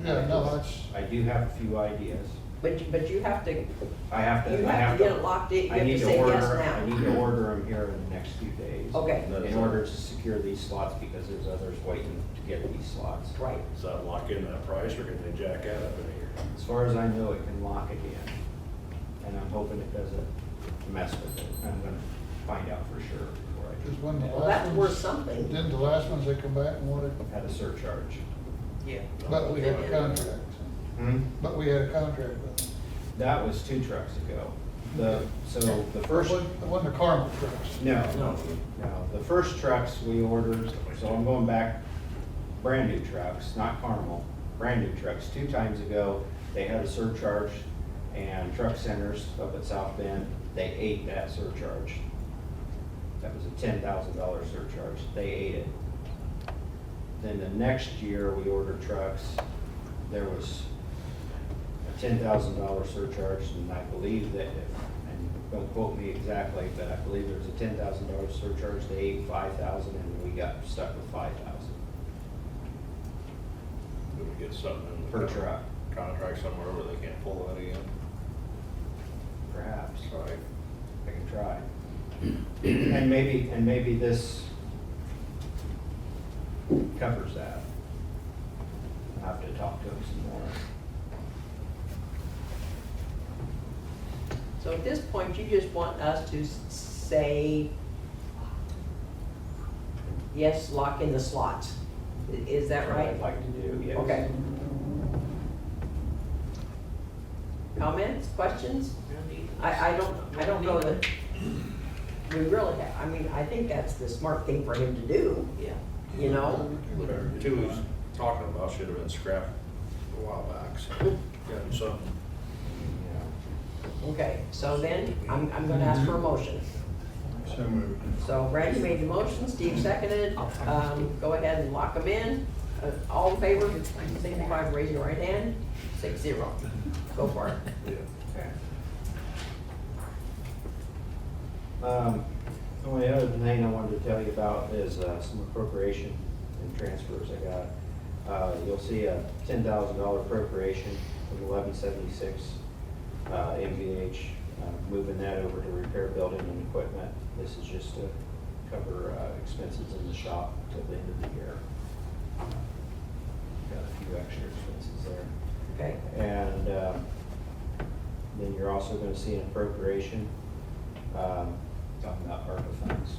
Yeah, no, that's, I do have a few ideas. But you have to, I have to, you I have to have get it locked in, you I have need to to say yes order, I now. need to order them here in the next few days. Okay. In order to secure these slots, because there's others waiting to get these slots. Right. Does that lock in that price, or can they jack that up in here? As far as I know, it can lock it in, and I'm hoping it doesn't mess with it. I'm gonna find out for sure before I Just when the Well, last that's ones, worth something. didn't the last ones they come back and wanted, had a surcharge. Yeah. but we had a contract. Hmm? But we had a contract with them. That was 2 trucks ago. So the first. It wasn't the Carmel trucks. No, the first trucks we ordered, so I'm going back, brand new trucks, not Carmel, brand new trucks. 2 times ago, they had a surcharge, and Truck Centers up at South Bend, they ate that surcharge. That was a $10,000 surcharge. They ate it. Then the next year, we ordered trucks, there was a $10,000 surcharge, and I believe that, and don't quote me exactly, but I believe there was a $10,000 surcharge. They ate 5,000, and we got stuck with 5,000 Do we get something in the per truck, contract somewhere where they can't pull that again? perhaps. Right. I can try. And maybe this covers that. I'll have to talk to them some more. So at this point, you just want us to say, yes, lock in the slots. Is that That's what right? I'd like to do, yes. Okay. Comments, questions? I don't know that we really have, I mean, I think that's the smart thing for him to do, Yeah. you know? Whatever two was talking about should have been scrapped a while back, so got something. Yeah. Okay, so then, I'm gonna ask for a motion. So moved. So Randy made the motion, Steve seconded, go ahead and lock them in. All in favor, signify by raising your right hand, 6-0. Go for it. Okay. The only other thing I wanted to tell you about is some appropriation and transfers I got. You'll see a $10,000 appropriation from 1176 MVH, moving that over to repair building and equipment. This is just to cover expenses in the shop till the end of the year. Got a few extra expenses there. Okay, And then you're also gonna see an appropriation, talking about ARPA funds.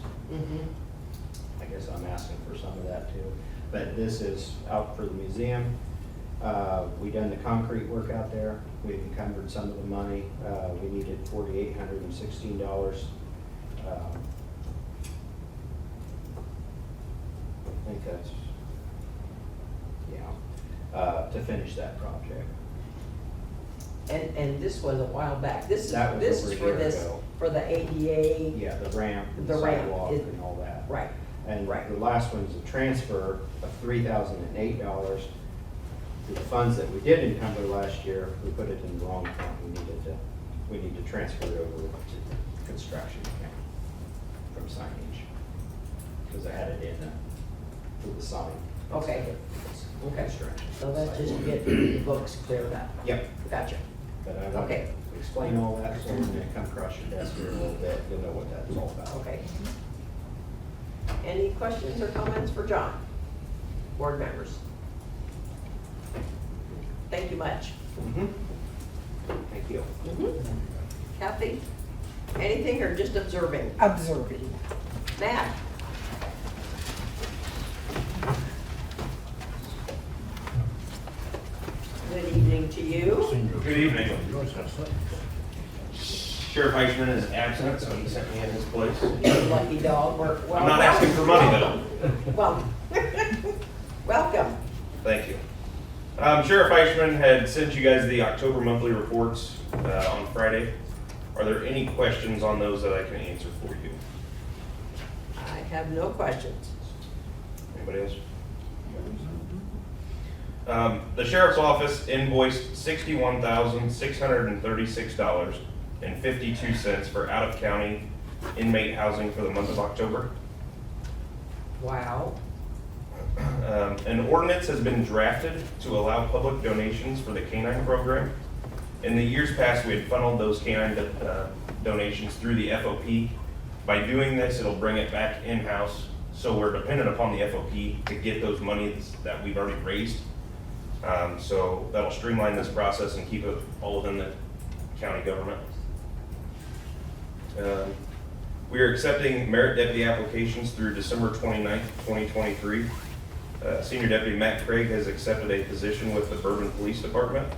I guess I'm asking for some of that too. But this is out for the museum. We done the concrete work out there. We've encumbered some of the money. We needed $4,816. I think that's, yeah, to finish that project. and this was a while back. This That was is over a for year this, ago. for the ADA. Yeah, the ramp, The ramp sidewalk is- and all that. Right, And Right. the last one's a transfer of $3,008 to the funds that we did encumber last year. We put it in the wrong account. We need to transfer it over to construction account from signage. Because I had it in for the sign. Okay. Okay. Construction. so that's just to get the books cleared up. Yep. Gotcha. But I want Okay. to explain all that, so when they come across your desk here in a little bit, you'll know what that's all about. Okay. Any questions or comments for John? Board members? Thank you much. Mhm. Thank you. Kathy, anything or just observing? Observing. Matt? Good evening to you. Good evening. Sheriff Eichmann is absent, so he sent me in his place. You lucky dog. I'm not asking for money though. Well, welcome. Thank you. Sheriff Eichmann had sent you guys the October monthly reports on Friday. Are there any questions on those that I can answer for you? I have no questions. Anybody else? The sheriff's office invoiced $61,636.52 for out-of-county inmate housing for the month of October. Wow. An ordinance has been drafted to allow public donations for the canine program. In the years past, we had funneled those canine donations through the FOP. By doing this, it'll bring it back in-house, so we're dependent upon the FOP to get those monies that we've already raised. So that'll streamline this process and keep it all within the county government. We are accepting merit deputy applications through December 29th, 2023. Senior Deputy Matt Craig has accepted a position with the Bourbon Police Department.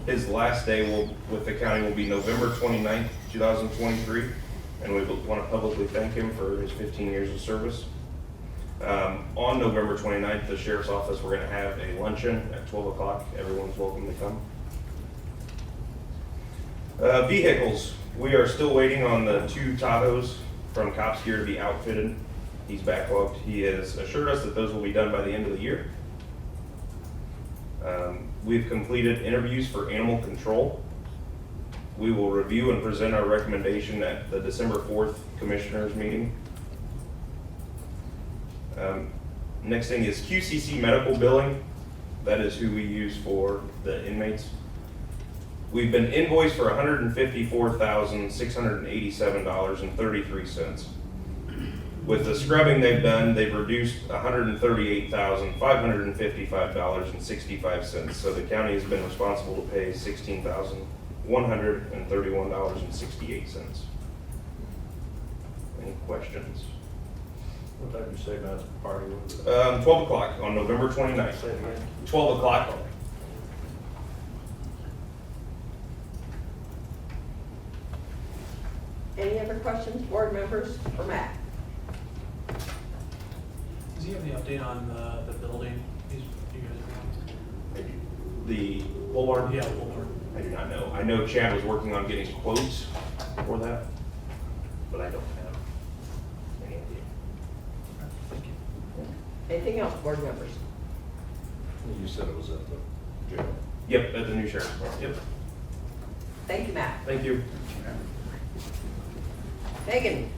His last day with the county will be November 29th, 2023, and we want to publicly thank him for his 15 years of service. On November 29th, the Sheriff's Office, we're going to have a luncheon at 12 o'clock. Everyone's welcome to come. Vehicles. We are still waiting on the 2 Tahoes from Cops Gear to be outfitted. He's backlogged. He has assured us that those will be done by the end of the year. We've completed interviews for animal control. We will review and present our recommendation at the December 4th Commissioners meeting. Next thing is QCC medical billing. That is who we use for the inmates. We've been invoiced for $154,687.33. With the scrubbing they've done, they've reduced $138,555.65. So the county has been responsible to pay $16,131.68. Any questions? What time did you say that's party was? 12 o'clock on November 29th. Say it again. 12 o'clock. Any other questions, board members, for Matt? Does he have the update on the building? You guys are on? The pole barn? Yeah, Fulton. I do not know. I know Chad was working on getting quotes for that, but I don't have any idea. Thank you. Anything else, board members? You said it was at the jail. Yep, at the new sheriff's department. Yep. Thank you, Matt. Thank you. Megan?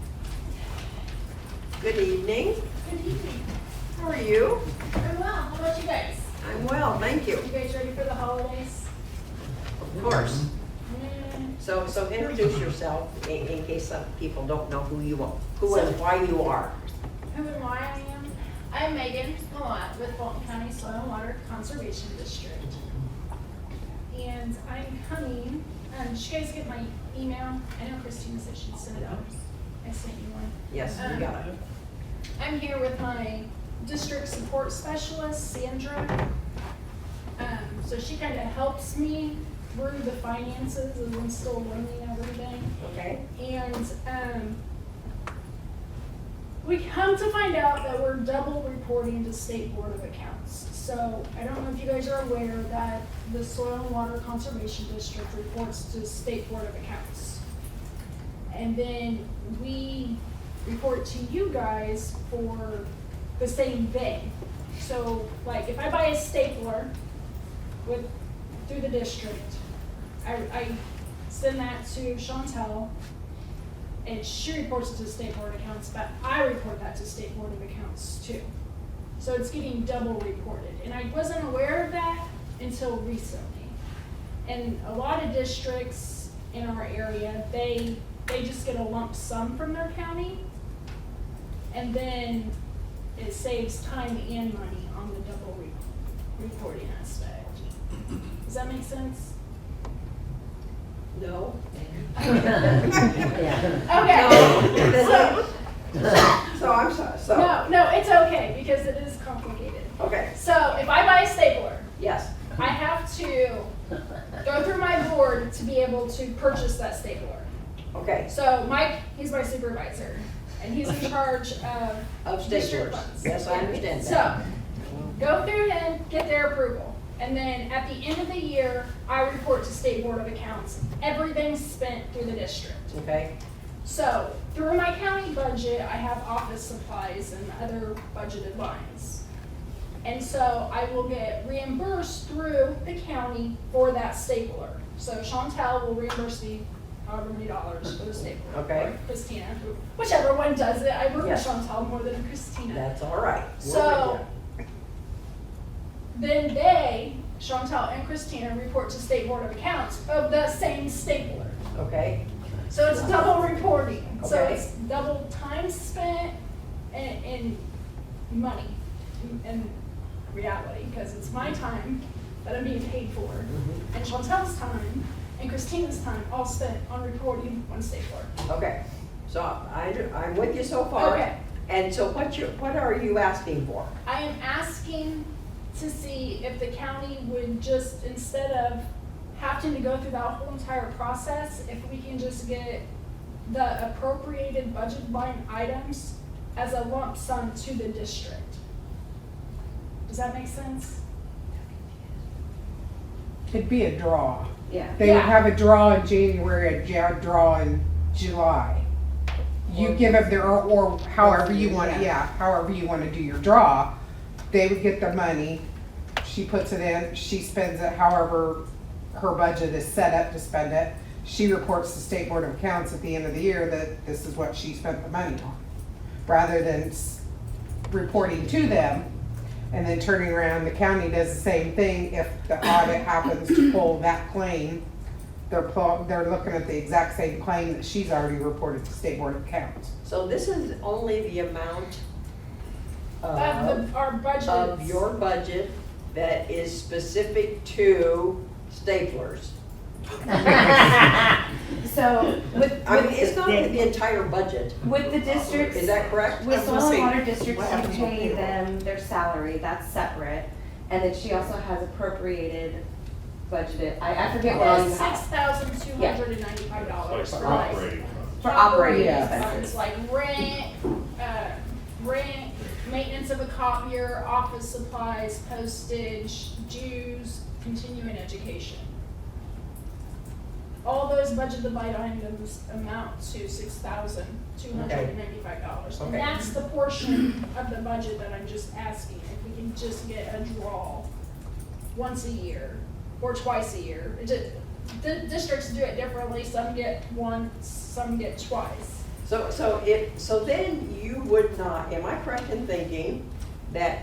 Good evening. Good evening. How are you? I'm well. How about you guys? I'm well, thank you. You guys ready for the holidays? Of course. Mm, So introduce yourself in case some people don't know who you are, who and why you are. Who and why I am? I'm Megan Malott with Fulton County Soil and Water Conservation District. And I'm coming, did you guys get my email? I know Christina said she'd send it out. I sent you one. Yes, you got it. I'm here with my district support specialist, Sandra. So she kind of helps me through the finances as I'm still learning everything. Okay. And we come to find out that we're double reporting to State Board of Accounts. So I don't know if you guys are aware that the Soil and Water Conservation District reports to State Board of Accounts. And then we report to you guys for the same thing. So like if I buy a stapler through the district, I send that to Chantel, and she reports it to State Board of Accounts, but I report that to State Board of Accounts too. So it's getting double reported, and I wasn't aware of that until recently. And a lot of districts in our area, they just get a lump sum from their county, and then it saves time and money on the double reporting aspect. Does that make sense? No. Okay. So I'm sorry, so. No, it's okay, because it is complicated. Okay, So if I buy a stapler, yes, I have to go through my board to be able to purchase that stapler. okay. So Mike, he's my supervisor, and he's in charge of district staplers. funds. Yes, I understand that. So, go through him, get their approval, and then at the end of the year, I report to State Board of Accounts. Everything's spent through the district. Okay, So, through my county budget, I have office supplies and other budgeted lines. And so I will get reimbursed through the county for that stapler. So Chantel will reimburse me however many dollars for the stapler. Okay. Or Christina, whichever one does it. I work with Yes. Chantel more than Christina. that's all right. So then they Chantel and Christina report to State Board of Accounts of the same stapler. Okay, So it's double reporting. So Okay. it's double time spent and money in reality, because it's my time that I'm being paid for, and Chantel's time and Christina's time all spent on reporting one stapler. okay. So I'm with you so far. Okay. And so what are you asking for? I am asking to see if the county would just, instead of having to go through that whole entire process, if we can just get the appropriated budget line items as a lump sum to the district. Does that make sense? It'd be a draw. Yeah. They would Yeah. have a draw in January, a draw in July. You give them their, or however you want to, however you want to do your draw. They would get the money, she puts it in, she spends it however her budget is set up to spend it. She reports to State Board of Accounts at the end of the year that this is what she spent the money on. Rather than reporting to them and then turning around, the county does the same thing. If the audit happens to pull that claim, they're looking at the exact same claim that she's already reported to State Board of Accounts. So this is only the amount Our budget. of your budget that is specific to staplers. So with, I mean, it's not the entire budget. with the districts, Is that correct? with I was gonna soil and say, water districts, what you happens with pay payroll? them their salary, that's separate. And then she also has appropriated budgeted, I forget what all you have. $6,295 Like for for like operating. For operating Yes. expenses. like rent, maintenance of a copier, office supplies, postage, dues, continuing education. All those budgeted line items amount to $6,295. And Okay. that's the portion of the budget that I'm just asking, if we can just get a draw once a year or twice a year. The districts do it differently, some get once, some get twice. So then you would not, am I correct in thinking that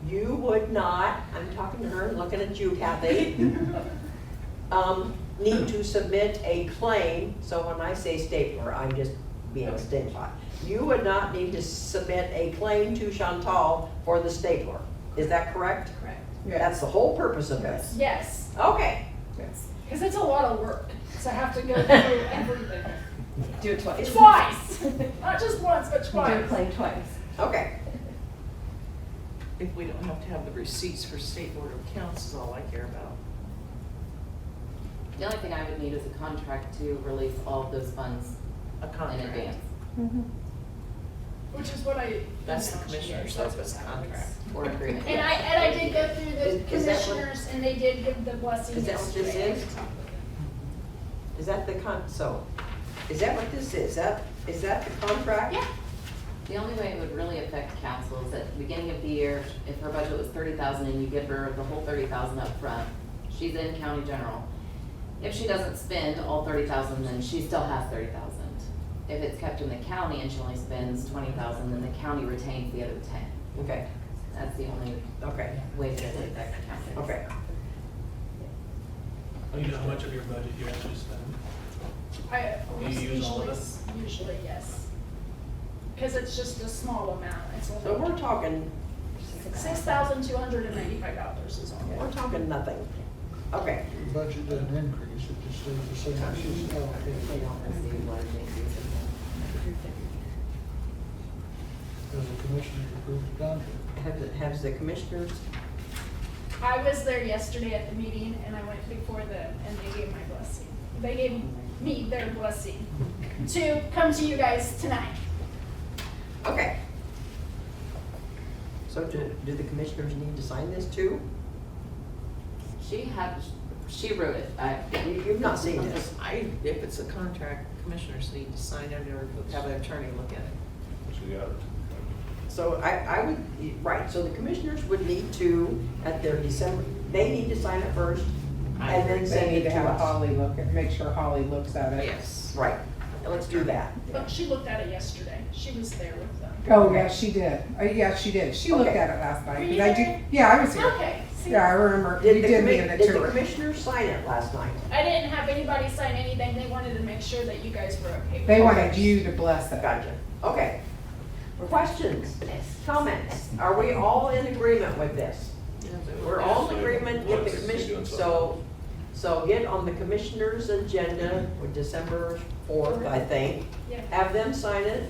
you would not, I'm talking to her and looking at you, Kathy, need to submit a claim, so when I say stapler, I'm just being stigmatized. You would not need to submit a claim to Chantal for the stapler. Is that correct? Correct. That's the whole purpose of this. Yes, Okay. Yes. because it's a lot of work to have to go through everything. Do it twice. Twice, not just once, but Do a twice. claim twice. Okay. If we don't have to have the receipts for State Board of Accounts is all I care about. The only thing I would need is a contract to release all of those funds A in contract. advance. Which is what I. That's the commissioner's office contract. Or agreement. And I did go through the Is that what- commissioners and they did give the blessing Is that what this yesterday. is? Is that the is that what this is? Is that the contract? Yeah. The only way it would really affect council is at the beginning of the year, if her budget was 30,000 and you give her the whole 30,000 up front, she's in county general. If she doesn't spend all 30,000, then she still has 30,000. If it's kept in the county and she only spends 20,000, then the county retains the other 10. Okay, That's the only okay, way that it would affect the county. okay. You know how much of your budget you actually spend? Do you use all of it? Usually, yes. Because it's just a small amount, it's a So whole, we're talking, $6,295 is all. we're talking nothing. Okay, The budget doesn't increase, it just stays the same. It's just They allocated. don't receive large increases. Does the commissioner approve the contract? has the commissioners, I was there yesterday at the meeting and I went before them and they gave my blessing. They gave me their blessing to come to you guys tonight. okay. So do the commissioners need to sign this too? She wrote it. You've not seen this? If it's a contract, commissioners need to sign it or have an attorney look at it. She got it. So I would, right, so the commissioners would need to, at their December, they need to sign it first and then They send need it to to have us. Holly look at, make sure Holly looks at it. Yes. Right, let's do that. But she looked at it yesterday. She was there with them. Oh, yeah, she did. Yeah, she did. She looked Okay. at it last night. Were 'cause you I there? do, yeah, I was here. Okay, Yeah, I remember, Did you the did me in the did the tour. commissioners sign it last night? I didn't have anybody sign anything, they wanted to make sure that you guys were okay with They it. wanted you to bless it. Gotcha. Okay. Questions, comments? Are we all in agreement with this? We're all in agreement with the commission, so get on the commissioner's agenda for December 4th, I think. Yeah. Have them sign it.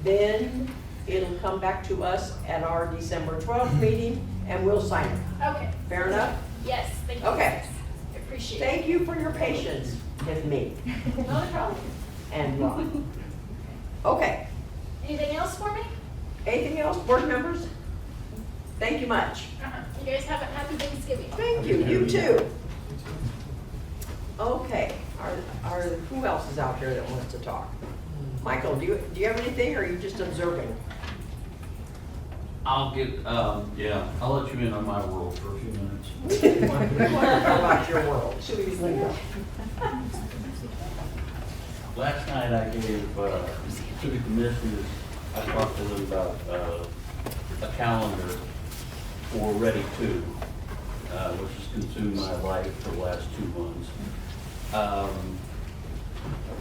Then it'll come back to us at our December 12th meeting and we'll sign it. Okay. Fair enough? Yes, thank you. Okay. I appreciate it. Thank you for your patience with me Not a problem. and Ron. Okay. Anything else for me? Anything else, board members? Thank you much. You guys have a happy Thanksgiving. Thank you, you too. Okay, who else is out here that wants to talk? Michael, do you have anything, or are you just observing? I'll get, yeah, I'll let you in on my world for a few minutes. We want to know about your world. Should we be like, Last night I gave, to the commissioners, I talked to them about, a calendar for Ready 2, which has consumed my life for the last 2 months.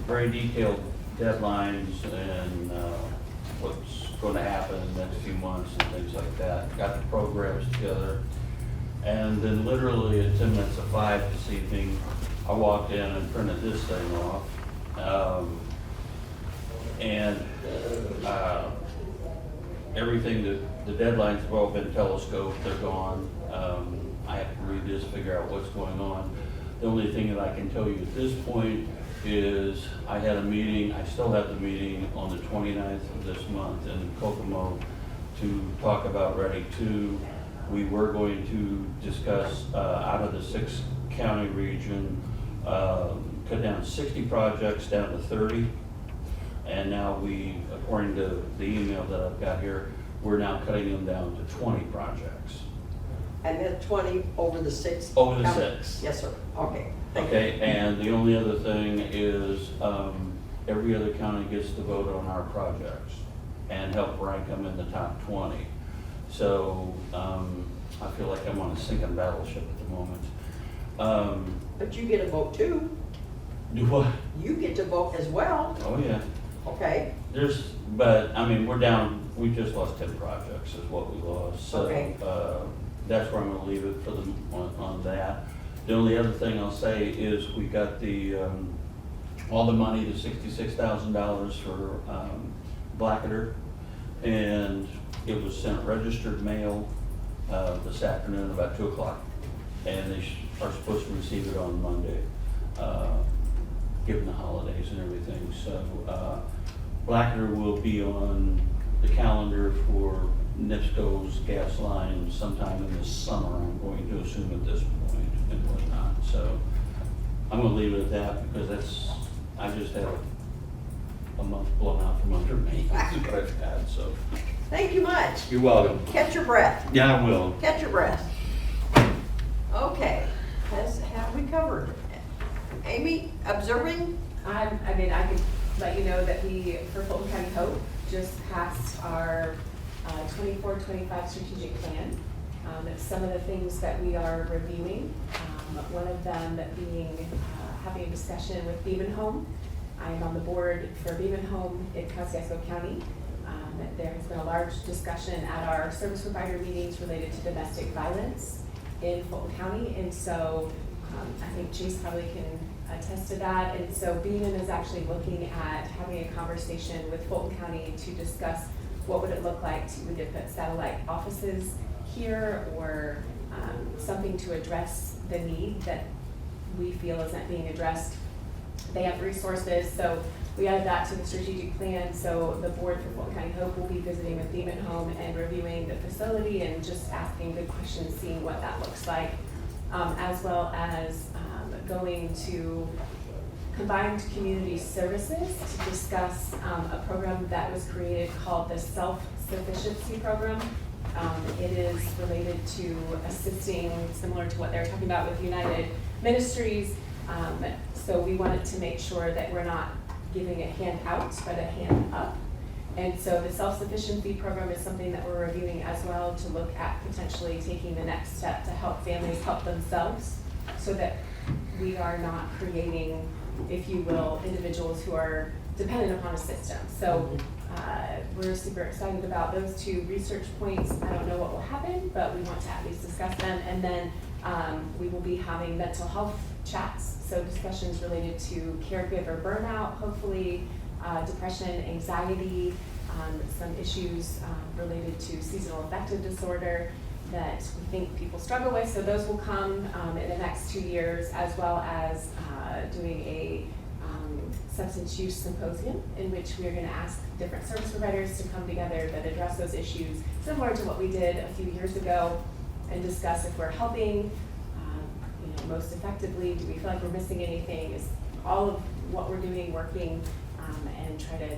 Very detailed deadlines and, what's going to happen in the next few months and things like that. Got the programs together. And then literally at 10 minutes of 5 this evening, I walked in and printed this thing off. Everything that the deadlines have all been telescoped, they're gone. I have to read this, figure out what's going on. The only thing that I can tell you at this point is I had a meeting, I still have the meeting on the 29th of this month in Kokomo to talk about Ready 2. We were going to discuss out of the 6-county region, cut down 60 projects down to 30. And now we, according to the email that I've got here, we're now cutting them down to 20 projects. And then 20 over the 6? Over the 6. Yes, sir. Okay. Thank you. Okay, and the only other thing is every other county gets to vote on our projects and help rank them in the top 20. So I feel like I'm on a sinking battleship at the moment. But you get a vote too. Do what? You get to vote as well. Oh, yeah. Okay. But I mean, we're down, we just lost 10 projects is what we lost. So Okay. that's where I'm gonna leave it for on that. The only other thing I'll say is we got the, all the money, the $66,000 for Blackader, and it was sent registered mail this afternoon about 2 o'clock. And they are supposed to receive it on Monday, given the holidays and everything. So Blackader will be on the calendar for NIPSCO's gas line sometime in the summer, I'm going to assume at this point and whatnot. So I'm gonna leave it at that because I just had a month blown out from under me. That's what I've had, so. Thank you much. You're welcome. Catch your breath. Yeah, I will. Catch your breath. Okay, have we covered? Amy, observing? I mean, I could let you know that we, for Fulton County Hope, just passed our 24-25 strategic plan. Some of the things that we are reviewing, one of them being having a discussion with Beaman Home. I am on the board for Beaman Home in Kosciuszko County. There has been a large discussion at our service provider meetings related to domestic violence in Fulton County, and so I think Chase probably can attest to that. And so Beaman is actually looking at having a conversation with Fulton County to discuss what would it look like to either put satellite offices here or something to address the need that we feel isn't being addressed. They have resources, so we added that to the strategic plan. So the board for Fulton County Hope will be visiting with Beaman Home and reviewing the facility and just asking good questions, seeing what that looks like, as well as going to combined community services to discuss a program that was created called the Self-Sufficiency Program. It is related to assisting, similar to what they're talking about with United Ministries. So we wanted to make sure that we're not giving a hand out, but a hand up. And so the self-sufficiency program is something that we're reviewing as well to look at potentially taking the next step to help families help themselves so that we are not creating, if you will, individuals who are dependent upon a system. So we're super excited about those two research points. I don't know what will happen, but we want to at least discuss them. And then we will be having mental health chats, so discussions related to caregiver burnout, hopefully depression, anxiety, some issues related to seasonal affective disorder that we think people struggle with. So those will come in the next 2 years, as well as doing a substance use symposium in which we are going to ask different service providers to come together that address those issues, similar to what we did a few years ago, and discuss if we're helping most effectively. Do we feel like we're missing anything? Is all of what we're doing working? And try to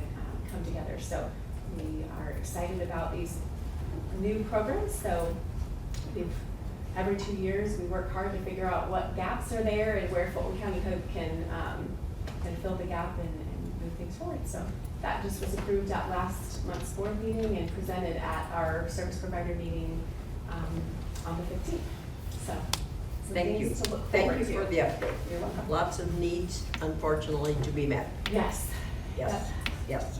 come together. So we are excited about these new programs. So every 2 years we work hard to figure out what gaps are there and where Fulton County Code can fill the gap and move things forward. So that just was approved at last month's board meeting and presented at our service provider meeting on the 15th. So some Thank you. things to look Thank forward you for to. the update. You're welcome. Lots of needs, unfortunately, to be met. Yes. Yes, yes.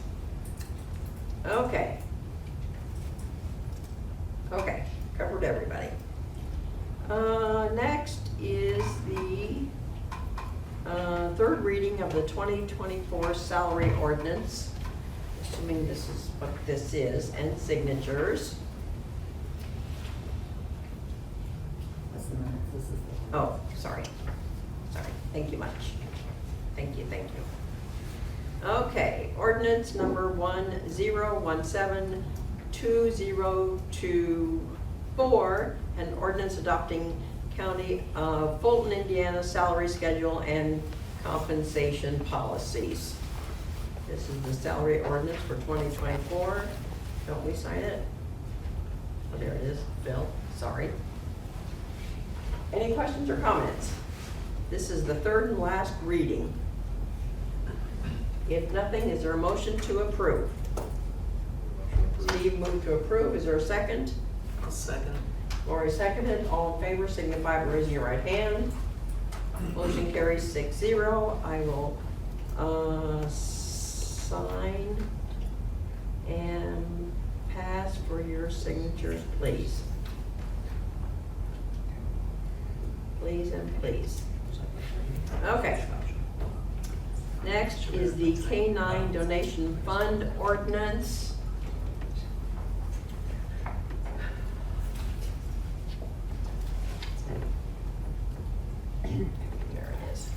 Okay. Okay, covered everybody. Next is the third reading of the 2024 salary ordinance, assuming this is what this is, and signatures. What's the minutes? This is the. Oh, sorry. Thank you much. Thank you. Okay, ordinance number 10172024, an ordinance adopting County of Fulton, Indiana salary schedule and compensation policies. This is the salary ordinance for 2024. Don't we sign it? Oh, there it is, Bill, sorry. Any questions or comments? This is the third and last reading. If nothing, is there a motion to approve? Steve moved to approve. Is there a second? I'll second. Lori seconded. All in favor signify by raising your right hand. Motion carries 6-0. I will sign and pass for your signatures, please. Please and please. Okay. Next is the K-9 donation fund ordinance. There it is.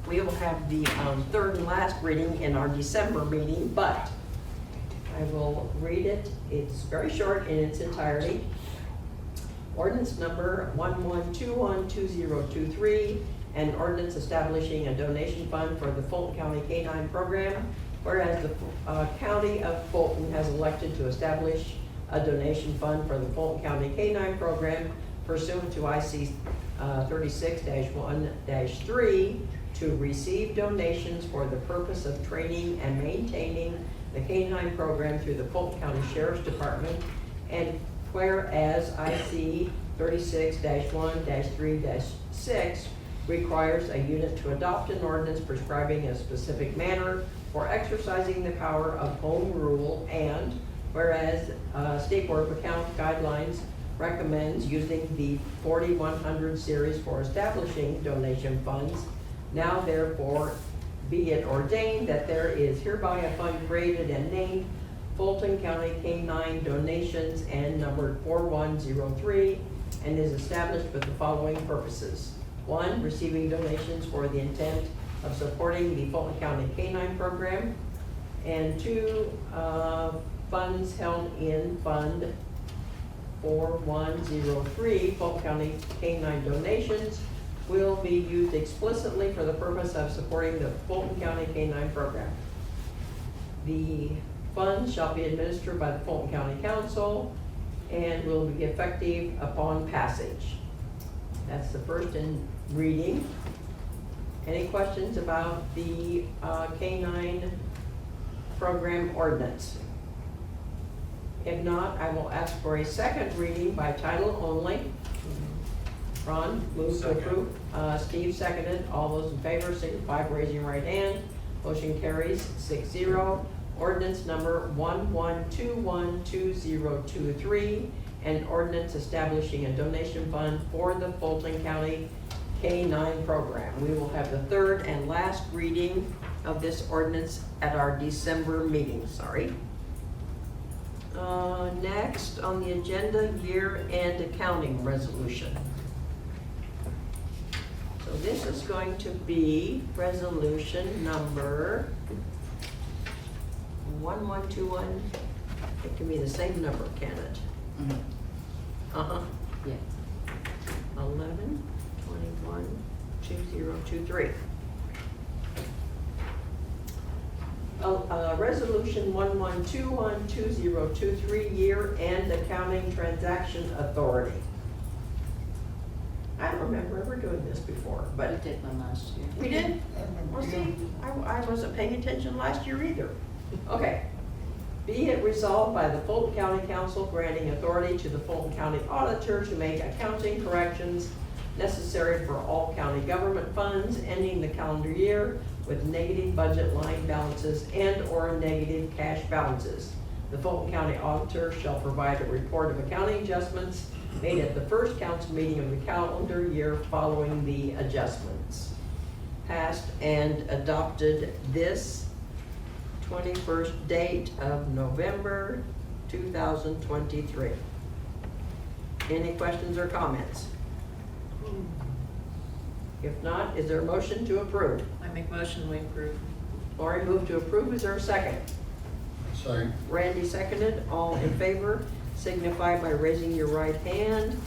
We will have the third and last reading in our December meeting, but I will read it. It's very short in its entirety. Ordinance number 11212023, an ordinance establishing a donation fund for the Fulton County K-9 program, whereas the County of Fulton has elected to establish a donation fund for the Fulton County K-9 program pursuant to IC 36-1-3 to receive donations for the purpose of training and maintaining the K-9 program through the Fulton County Sheriff's Department, and whereas IC 36-1-3-6 requires a unit to adopt an ordinance prescribing a specific manner for exercising the power of home rule, and whereas State Board of Account guidelines recommends using the 4100 series for establishing donation funds, now therefore be it ordained that there is hereby a fund created and named Fulton County K-9 donations and numbered 4103, and is established for the following purposes. 1, receiving donations for the intent of supporting the Fulton County K-9 program, and 2, funds held in Fund 4103, Fulton County K-9 donations, will be used explicitly for the purpose of supporting the Fulton County K-9 program. The funds shall be administered by the Fulton County Council and will be effective upon passage. That's the first in reading. Any questions about the K-9 program ordinance? If not, I will ask for a second reading by title only. Ron, move to Second. approve. Steve seconded. All those in favor signify by raising your right hand. Motion carries 6-0. Ordinance number 11212023, and ordinance establishing a donation fund for the Fulton County K-9 program. We will have the third and last reading of this ordinance at our December meeting, sorry. Next on the agenda, year-end accounting resolution. So this is going to be resolution number 1121. It can be the same number, can it? Uh-huh. Yeah. 11212023. Resolution 11212023, year-end accounting transaction authority. I don't remember ever doing this before, We but did one last year. we did? I remember, Well, yeah. see, I wasn't paying attention last year either. Okay. Be it resolved by the Fulton County Council granting authority to the Fulton County Auditor to make accounting corrections necessary for all county government funds ending the calendar year with negative budget line balances and/or negative cash balances. The Fulton County Auditor shall provide a report of accounting adjustments made at the first council meeting of the calendar year following the adjustments. Passed and adopted this 21st date of November 2023. Any questions or comments? If not, is there a motion to approve? I make motion we approve. Lori moved to approve, is there a second? Second. Randy seconded, all in favor, signify by raising your right hand.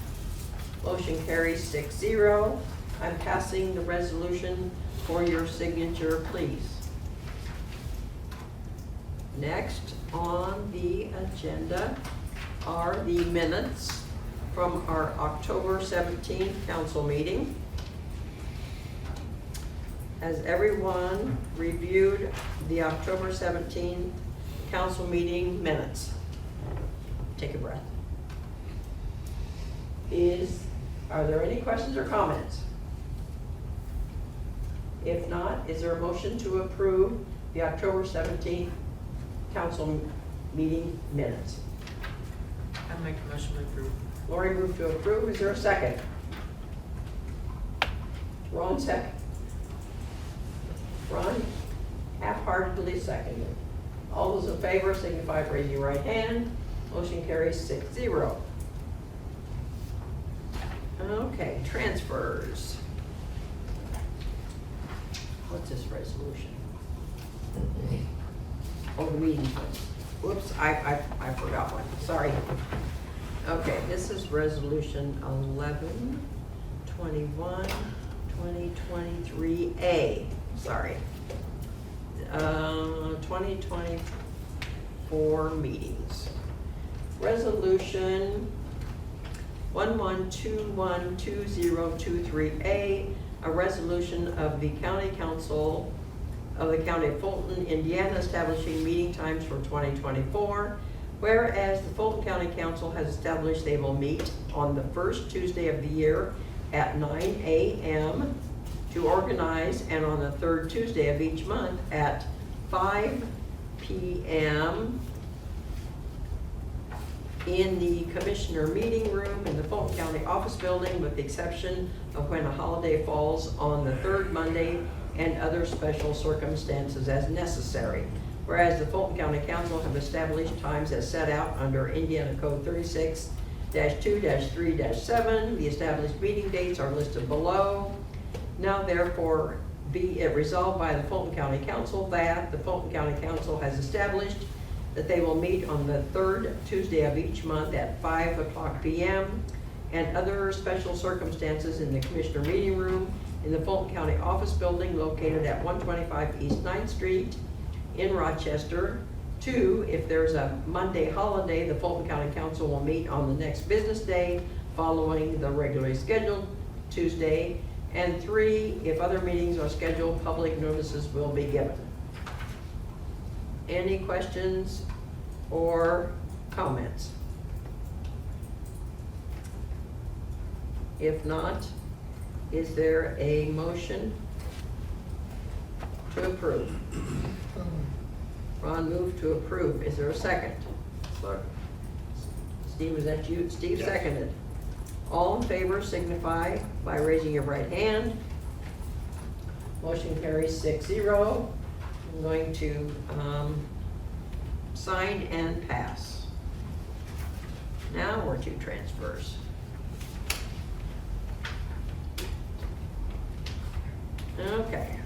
Motion carries 6-0. I'm passing the resolution for your signature, please. Next on the agenda are the minutes from our October 17th council meeting. Has everyone reviewed the October 17th council meeting minutes? Take a breath. Are there any questions or comments? If not, is there a motion to approve the October 17th council meeting minutes? I make a motion we approve. Lori moved to approve, is there a second? Ron second. Ron half-heartedly seconded. All those in favor signify by raising your right hand. Motion carries 6-0. Okay, transfers. What's this resolution? Oh, the meeting. Whoops, I forgot one, sorry. Okay, this is resolution 11/21/2023A, sorry. 2024 meetings. Resolution 11212023A, a resolution of the County Council of the County of Fulton, Indiana, establishing meeting times for 2024. Whereas the Fulton County Council has established they will meet on the first Tuesday of the year at 9 a.m. to organize, and on the third Tuesday of each month at 5 p.m. in the Commissioner Meeting Room in the Fulton County Office Building, with the exception of when a holiday falls on the third Monday and other special circumstances as necessary. Whereas the Fulton County Council have established times as set out under Indiana Code 36-2-3-7. The established meeting dates are listed below. Now therefore be it resolved by the Fulton County Council that the Fulton County Council has established that they will meet on the third Tuesday of each month at 5:00 p.m. and other special circumstances in the Commissioner Meeting Room in the Fulton County Office Building located at 125 East 9th Street in Rochester. 2, if there's a Monday holiday, the Fulton County Council will meet on the next business day following the regularly scheduled Tuesday. And 3, if other meetings are scheduled, public notices will be given. Any questions or comments? If not, is there a motion to approve? Ron moved to approve. Is there a second? Second. Steve, was that you? Steve seconded. All in favor signify by raising your right hand. Motion carries 6-0. I'm going to sign and pass. Now we're to transfers. Okay.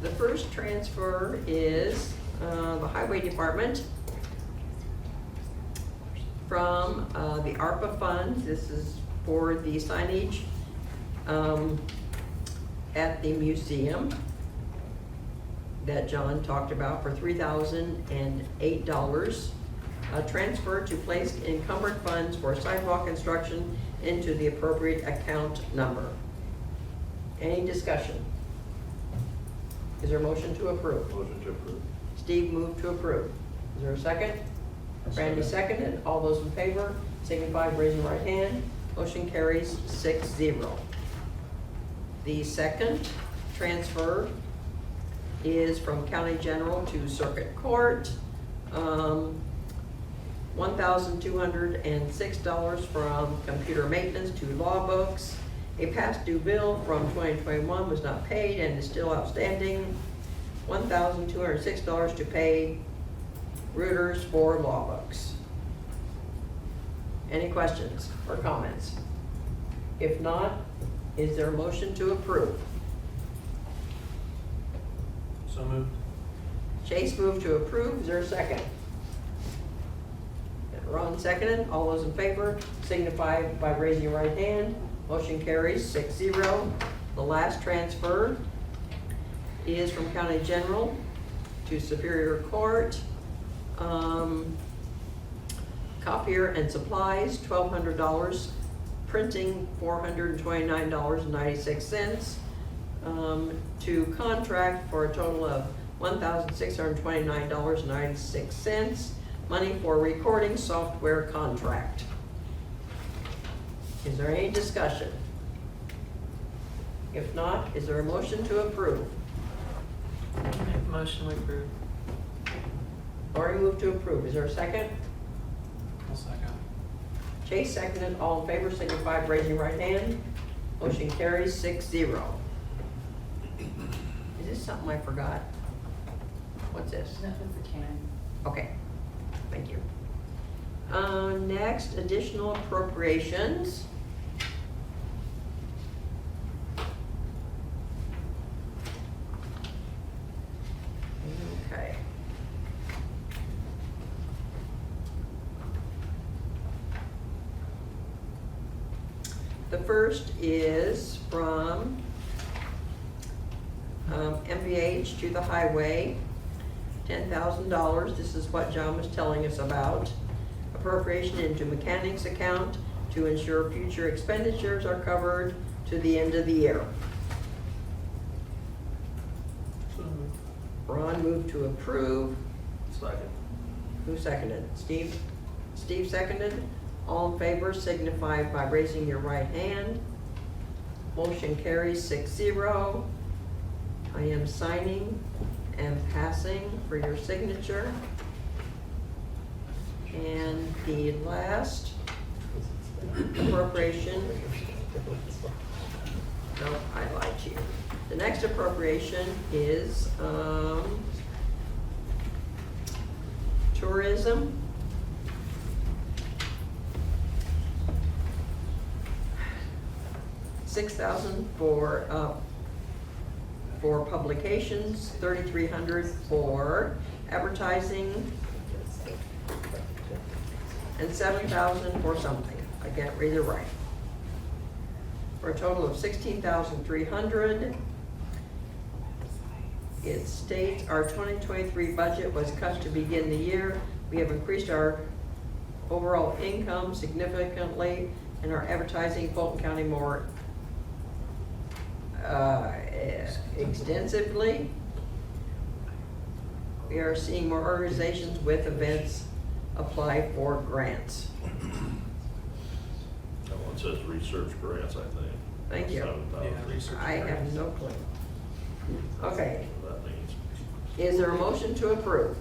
The first transfer is the Highway Department from the ARPA funds. This is for the signage at the museum that John talked about for $3,008. Transfer to place encumbered funds for sidewalk construction into the appropriate account number. Any discussion? Is there a motion to approve? Motion to approve. Steve moved to approve. Is there a second? Randy seconded. All those in favor signify by raising your right hand. Motion carries 6-0. The second transfer is from County General to Circuit Court. $1,206 from computer maintenance to law books. A past due bill from 2021 was not paid and is still outstanding. $1,206 to pay routers for law books. Any questions or comments? If not, is there a motion to approve? So moved. Chase moved to approve. Is there a second? Ron seconded. All those in favor signify by raising your right hand. Motion carries 6-0. The last transfer is from County General to Superior Court. Copier and supplies, $1,200. Printing, $429.96. To contract for a total of $1,629.96. Money for recording software contract. Is there any discussion? If not, is there a motion to approve? Motion to approve. Lori moved to approve. Is there a second? I'll second. Chase seconded. All in favor signify by raising your right hand. Motion carries 6-0. Is this something I forgot? What's this? Nothing for Karen. Okay, thank you. Next, additional appropriations. Okay. The first is from MVH to the highway, $10,000. This is what John was telling us about. Appropriation into mechanics account to ensure future expenditures are covered to the end of the year. So moved. Ron moved to approve. Second. Who seconded? Steve? Steve seconded. All in favor signify by raising your right hand. Motion carries 6-0. I am signing and passing for your signature. And the last appropriation, no, I lied to you. The next appropriation is tourism. $6,000 for publications, $3,300 for advertising, and $7,000 for something. I can't read it right. For a total of $16,300. it states our 2023 budget was cut to begin the year. We have increased our overall income significantly and are advertising Fulton County more extensively. We are seeing more organizations with events apply for grants. That one says research grants, I think. Thank you. Yeah, research I have grants. no clue. Okay, That means. is there a motion to approve?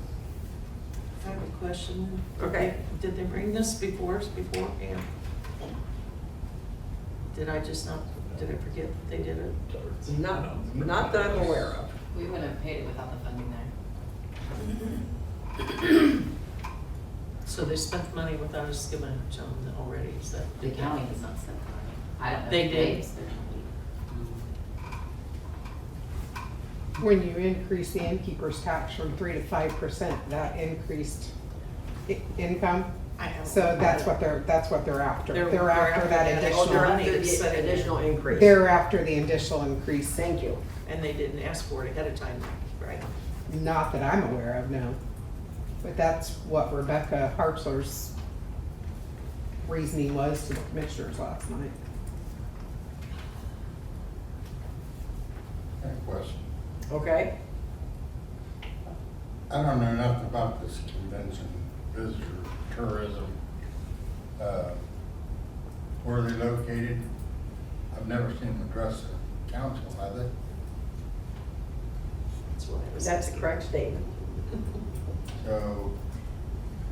I have a question. Okay. Did they bring this before us beforehand? Did I just not, did I forget that they did it? Not that I'm aware of. We wouldn't have paid it without the funding there. So they spent the money without us giving it to them already, is that? The county has not spent the money. I don't know. They if did. spent the money. When you increase the innkeeper's tax from 3 to 5%, that increased income. So that's what they're after. They're after that Oh, they're additional, after the additional increase. they're after the additional increase. Thank you. And they didn't ask for it ahead of time, right? Not that I'm aware of, no. But that's what Rebecca Hartzler's reasoning was to the commissioners last night. I have a question. Okay, I don't know nothing about this convention, visitor, tourism. Where are they located? I've never seen them address the council, have they? That's what I was that's the asking. correct statement. So,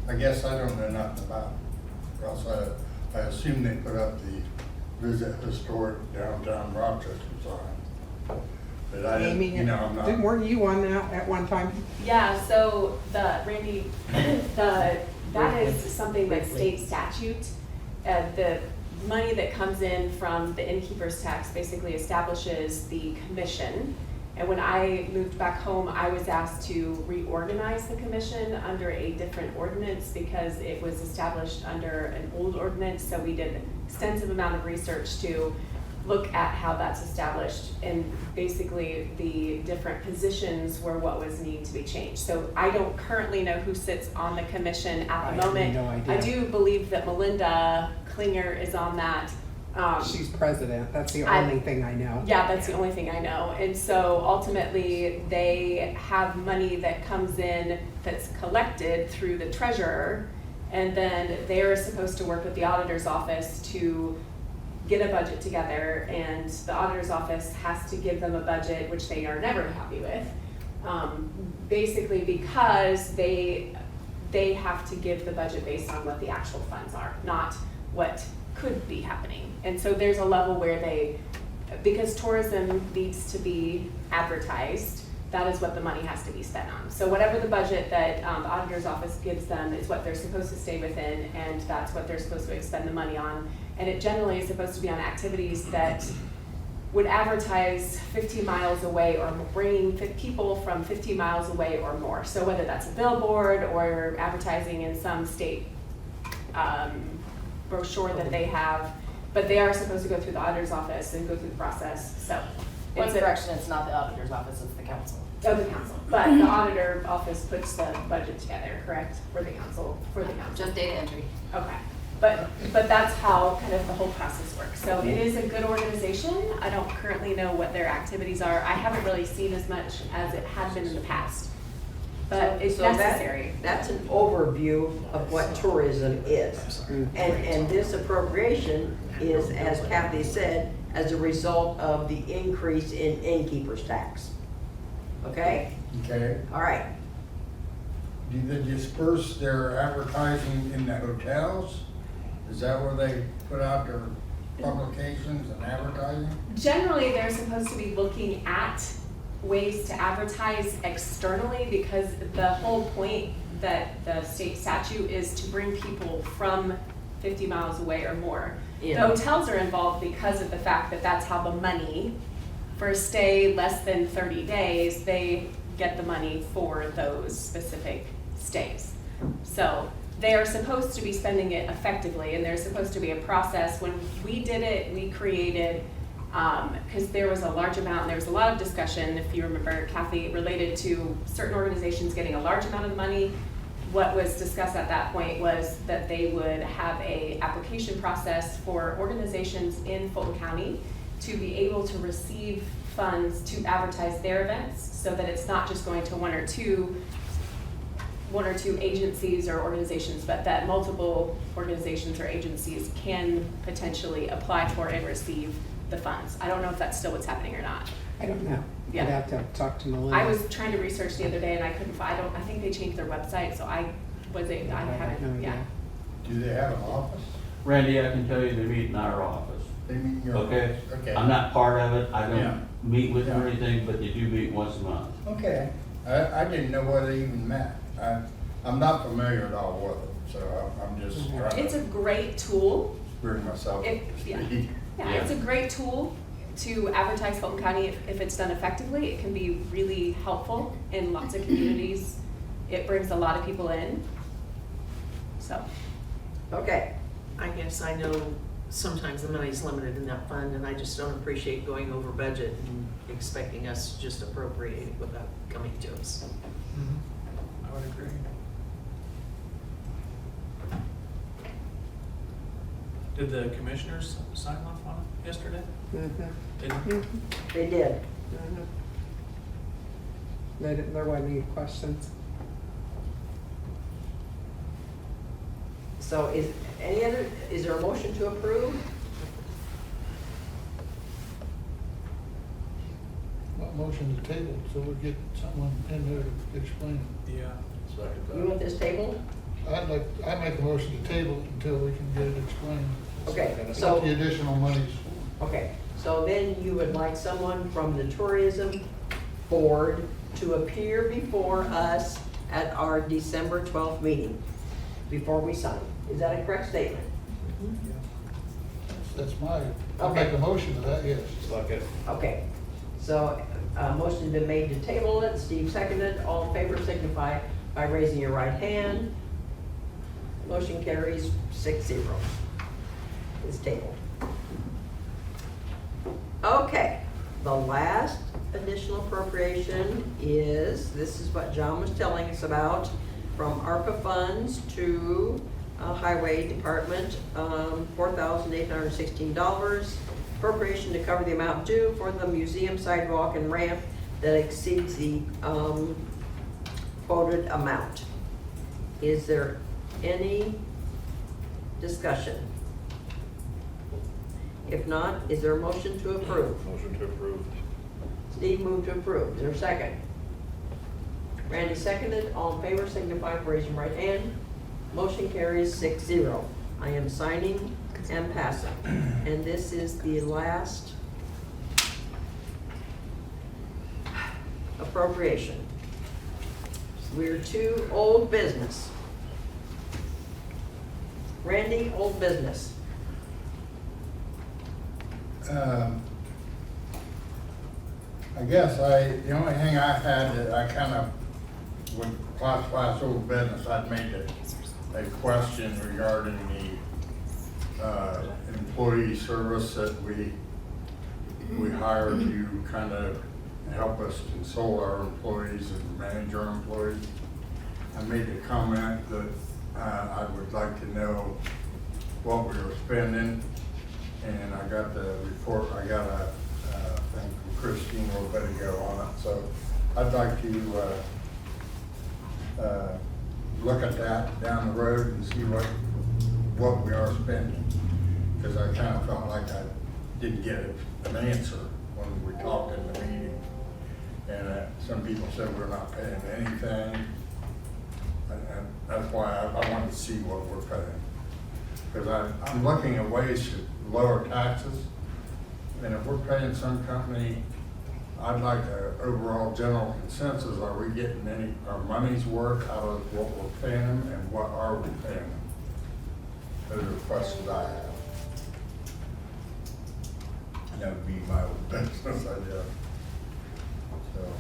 I guess I don't know nothing about it. Or else I assume they put up the visit historic downtown Rochester sign. But I Amy, didn't, I'm not. weren't you on that at one time? Yeah, so Randy, that is something that state statute. The money that comes in from the innkeeper's tax basically establishes the commission. And when I moved back home, I was asked to reorganize the commission under a different ordinance because it was established under an old ordinance. So we did an extensive amount of research to look at how that's established, and basically the different positions were what was needing to be changed. So I don't currently know who sits on the commission at the moment. no idea. I do believe that Melinda Klinger is on that. She's president, that's the I- only thing I know. Yeah, that's the only thing I know. And so ultimately, they have money that comes in that's collected through the treasurer, and then they're supposed to work with the auditor's office to get a budget together, and the auditor's office has to give them a budget, which they are never happy with. Basically because they have to give the budget based on what the actual funds are, not what could be happening. And so there's a level where because tourism needs to be advertised, that is what the money has to be spent on. So whatever the budget that the auditor's office gives them is what they're supposed to stay within, and that's what they're supposed to expend the money on. And it generally is supposed to be on activities that would advertise 50 miles away or bringing people from 50 miles away or more. So whether that's a billboard or advertising in some state brochure that they have, but they are supposed to go through the auditor's office and go through the process, so. One it's a- correction, it's not the auditor's office, it's the council. Of the council, but the auditor office puts the budget together, correct, for the council, Just data entry. Okay, but that's how kind of the whole process works. So it is a good organization. I don't currently know what their activities are. I haven't really seen as much as it had been in the past. But it's So that- necessary. That's an overview of what tourism is. And this appropriation is, as Kathy said, as a result of the increase in innkeeper's tax. Okay? Okay. All right. Do they disperse their advertising in the hotels? Is that where they put out their publications and advertising? Generally, they're supposed to be looking at ways to advertise externally, because the whole point that the state statute is to bring people from 50 miles away or more. Yeah. The hotels are involved because of the fact that that's how the money for a stay less than 30 days, they get the money for those specific stays. So they are supposed to be spending it effectively, and there's supposed to be a process. When we did it, we created Because there was a large amount, and there was a lot of discussion, if you remember, Kathy, related to certain organizations getting a large amount of money. What was discussed at that point was that they would have a application process for organizations in Fulton County to be able to receive funds to advertise their events, so that it's not just going to one or two agencies or organizations, but that multiple organizations or agencies can potentially apply for and receive the funds. I don't know if that's still what's happening or not. I don't know. Yeah. I'd have to talk to Melinda. I was trying to research the other day and I couldn't find, I think they changed their website, so I have no haven't, idea. yeah. Do they have an office? Randy, I can tell you they meet in our office. They meet in your Okay? office? Okay. I'm not part of it, I Yeah. don't meet with them or Yeah. anything, but they do meet once a month. Okay. I didn't know where they even met. I'm not familiar at all with it, so I'm just trying It's a to great tool. bring myself. Yeah, speed. it's a great tool to advertise Fulton County if it's done effectively. It can be really helpful in lots of communities. It brings a lot of people in, so. Okay, I guess I know sometimes the money's limited in that fund, and I just don't appreciate going over budget and expecting us to just appropriate it without coming to us. I would agree. Did the commissioners sign off on it yesterday? Didn't? they did. There wasn't any questions. So is there a motion to approve? Motion to table, so we get someone in there to explain it. Yeah. You want this table? I make a motion to table it until we can get it explained. Okay, What so, the additional monies for. okay, so then you would like someone from the tourism board to appear before us at our December 12th meeting, before we sign. Is that a correct statement? That's my, I Okay. make a motion to that, yes. Okay, so, motion's been made to table it, Steve seconded, all in favor signify by raising your right hand. Motion carries 6-0. It's tabled. Okay, the last additional appropriation is, this is what John was telling us about, from ARPA funds to Highway Department, $4,816. Appropriation to cover the amount due for the museum sidewalk and ramp that exceeds the quoted amount. Is there any discussion? If not, is there a motion to approve? Motion to approve. Steve moved to approve. Is there a second? Randy seconded. All in favor signify by raising your right hand. Motion carries 6-0. I am signing and passing. And this is the last appropriation. We're to old business. Randy, old business. I guess the only thing I had that I kind of would classify as old business, I'd made a question regarding the employee service that we hire to kind of help us console our employees and manage our employees. I made the comment that I would like to know what we were spending, and I got the report, I got a thing from Christine a little bit ago on it, so I'd like to look at that down the road and see what we are spending, because I kind of felt like I didn't get an answer when we talked in the meeting. And some people said we're not paying anything, and that's why I wanted to see what we're paying. Because I'm looking at ways to lower taxes, and if we're paying some company, I'd like an overall general consensus, are we getting our money's worth out of what we're paying them, and what are we paying them? Those are questions I have. That would be my own business, I guess. So.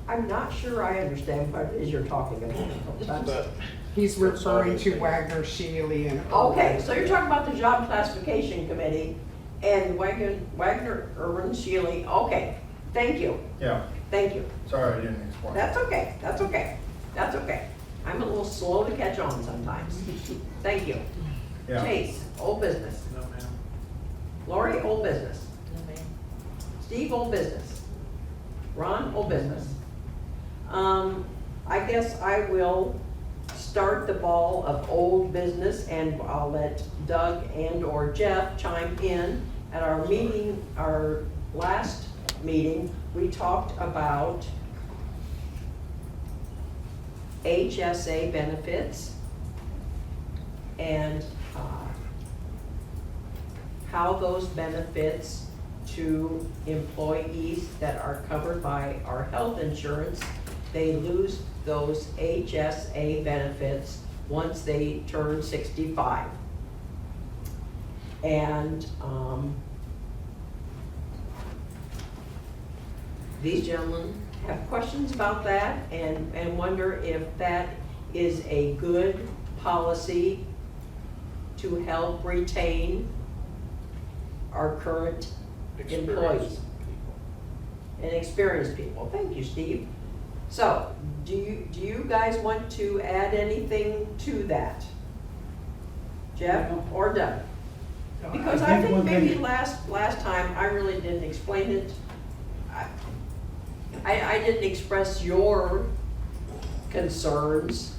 I'm not sure I understand what it is you're talking about. He's referring to Wagner, Shealy, and. Okay, so you're talking about the job classification committee And Wagner, Irwin, Shealy, okay, thank you, Yeah, thank you. sorry I didn't explain. That's okay, that's okay, that's okay. I'm a little slow to catch on sometimes. Thank you. Yeah. Chase, old business. No, ma'am. Lori, old business. No, ma'am. Steve, old business. Ron, old business. I guess I will start the ball of old business, and I'll let Doug and or Jeff chime in. At our meeting, our last meeting, we talked about HSA benefits and how those benefits to employees that are covered by our health insurance, they lose those HSA benefits once they turn 65. And these gentlemen have questions about that and wonder if that is a good policy to help retain our current employees and experienced people. Thank you, Steve. So, do you guys want to add anything to that? Jeff or Doug? Because I think maybe last time I really didn't explain it. I didn't express your concerns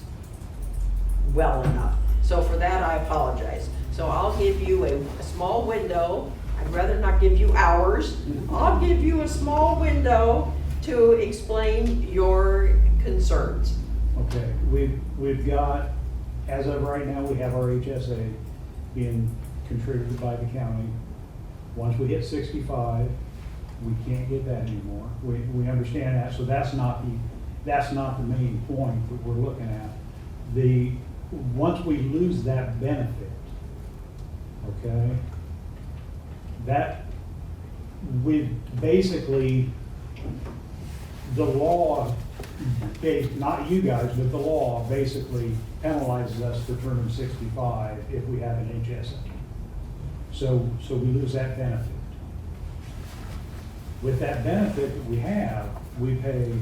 well enough. So for that, I apologize. So I'll give you a small window. I'd rather not give you hours. I'll give you a small window to explain your concerns. Okay, we've got, as of right now, we have our HSA being contributed by the county. Once we hit 65, we can't get that anymore. We understand that, so that's not the main point that we're looking at. Once we lose that benefit, okay, that we basically, the law, not you guys, but the law basically penalizes us for turning 65 if we have an HSA. So we lose that benefit. With that benefit that we have, we pay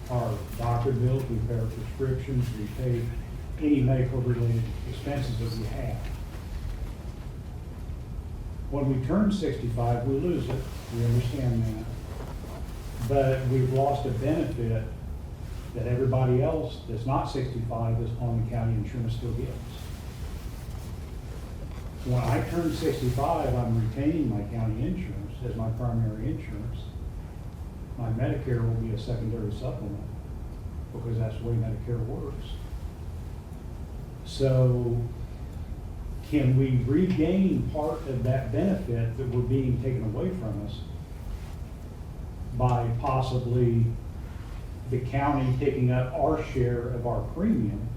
our doctor bills, we pay our prescriptions, we pay any medical related expenses that we have. When we turn 65, we lose it, we understand that. But we've lost a benefit that everybody else that's not 65 is on the county insurance still gets. When I turn 65, I'm retaining my county insurance as my primary insurance. My Medicare will be a secondary supplement because that's the way Medicare works. So can we regain part of that benefit that we're being taken away from us by possibly the county picking up our share of our premium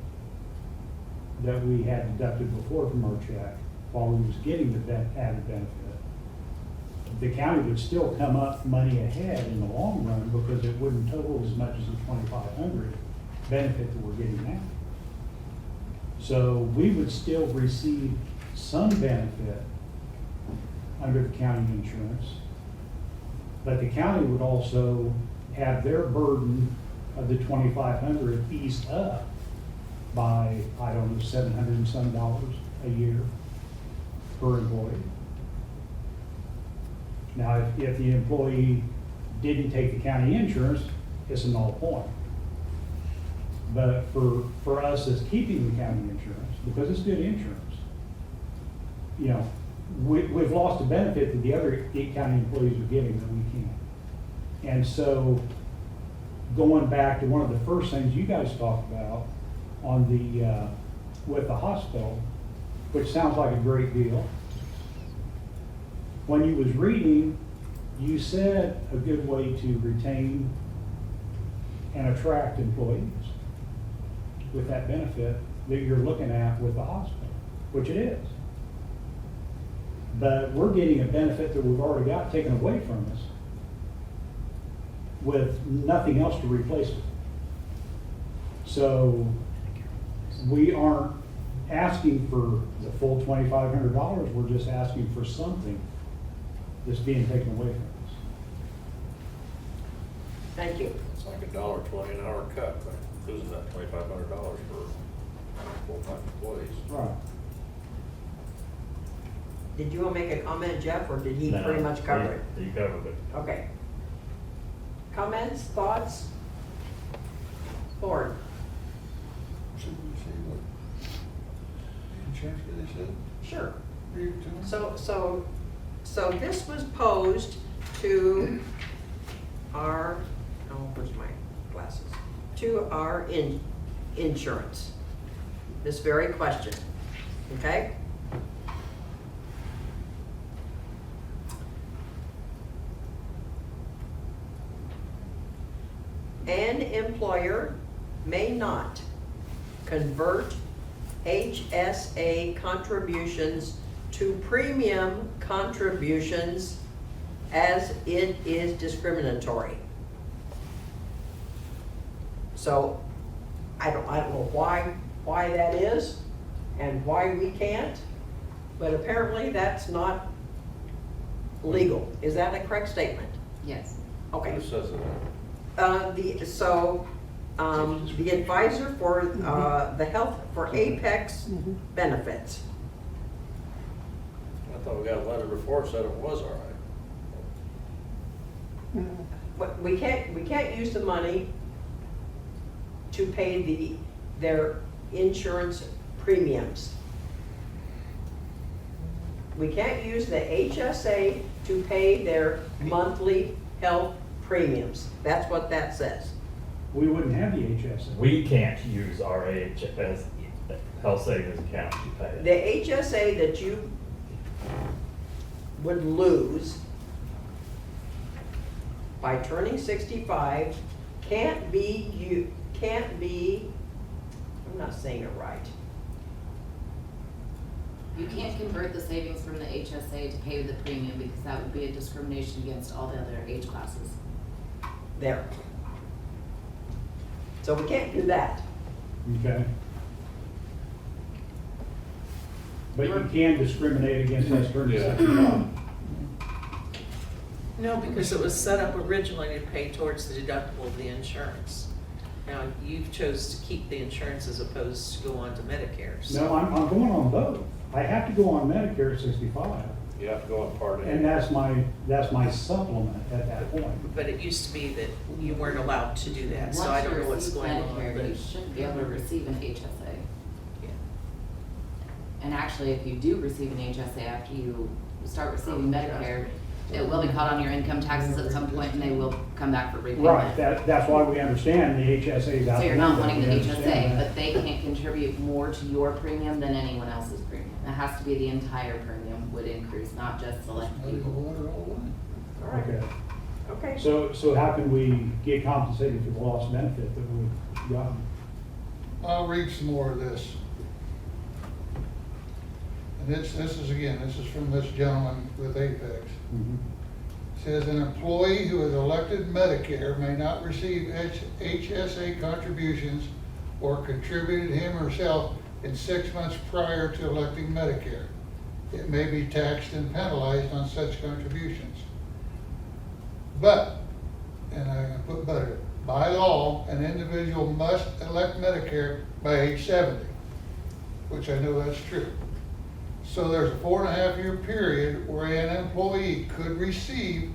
that we had deducted before from our check while we was getting the added benefit? The county would still come up money ahead in the long run because it wouldn't total as much as the $2,500 benefit that we're getting now. So we would still receive some benefit under the county insurance, but the county would also have their burden of the $2,500 eased up by, I don't know, $700 and some a year per employee. Now, if the employee didn't take the county insurance, it's a null point. But for us as keeping the county insurance, because it's good insurance, you know, we've lost a benefit that the other 8 county employees are getting that we can't. And so going back to one of the first things you guys talked about on the, with the hospital, which sounds like a great deal. When you was reading, you said a good way to retain and attract employees with that benefit that you're looking at with the hospital, which it is. But we're getting a benefit that we've already got taken away from us with nothing else to replace it. So we aren't asking for the full $2,500, we're just asking for something that's being taken away from us. Thank you. It's like $1.20 an hour cut, but losing that $2,500 for full-time employees. Right. Did you want to make a comment, Jeff, or did he pretty much cover it? He covered it. Okay. Comments, thoughts? Board? Should we see what insurance they said? Sure. Read it to them? So this was posed to our, oh, where's my glasses? To our insurance. This very question, okay? An employer may not convert HSA contributions to premium contributions as it is discriminatory. So, I don't know why that is and why we can't, but apparently that's not legal. Is that a correct statement? Yes. Okay. Who says it? The advisor for, the health, for Apex benefits. I thought we got a letter before that said it was all right. But we can't use the money to pay their insurance premiums. We can't use the HSA to pay their monthly health premiums. That's what that says. We wouldn't have the HSA. We can't use our AHS health savings account to pay it. The HSA that you would lose by turning 65 can't be, I'm not saying it right. You can't convert the savings from the HSA to pay the premium because that would be a discrimination against all the other age classes. There. So we can't do that. Okay. But you can discriminate against us turning 65. No, because it was set up originally to pay towards the deductible of the insurance. Now, you've chose to keep the insurance as opposed to go on to Medicare. So. No, I'm going on both. I have to go on Medicare at 65. You have to go on Part A. And that's my supplement at that point. But it used to be that you weren't allowed to do that, so I don't know what's going on. Medicare, but- you shouldn't be able to receive an HSA. Yeah. And actually, if you do receive an HSA after you start receiving Medicare, it will be caught on your income taxes at some point and they will come back for repayment. Right, that's why we understand the HSA is out. So you're not wanting the We understand HSA, that. but they can't contribute more to your premium than anyone else's premium. It has to be the entire premium would increase, not just select people. All right. Okay. Okay. So how can we get compensated for the lost benefit that we've gotten? I'll read some more of this. And this is from this gentleman with Apex. Says an employee who is elected Medicare may not receive HSA contributions or contributed him or herself in 6 months prior to electing Medicare. It may be taxed and penalized on such contributions. But, and I'm gonna put but, by law, an individual must elect Medicare by age 70, which I know that's true. So there's a 4.5-year period where an employee could receive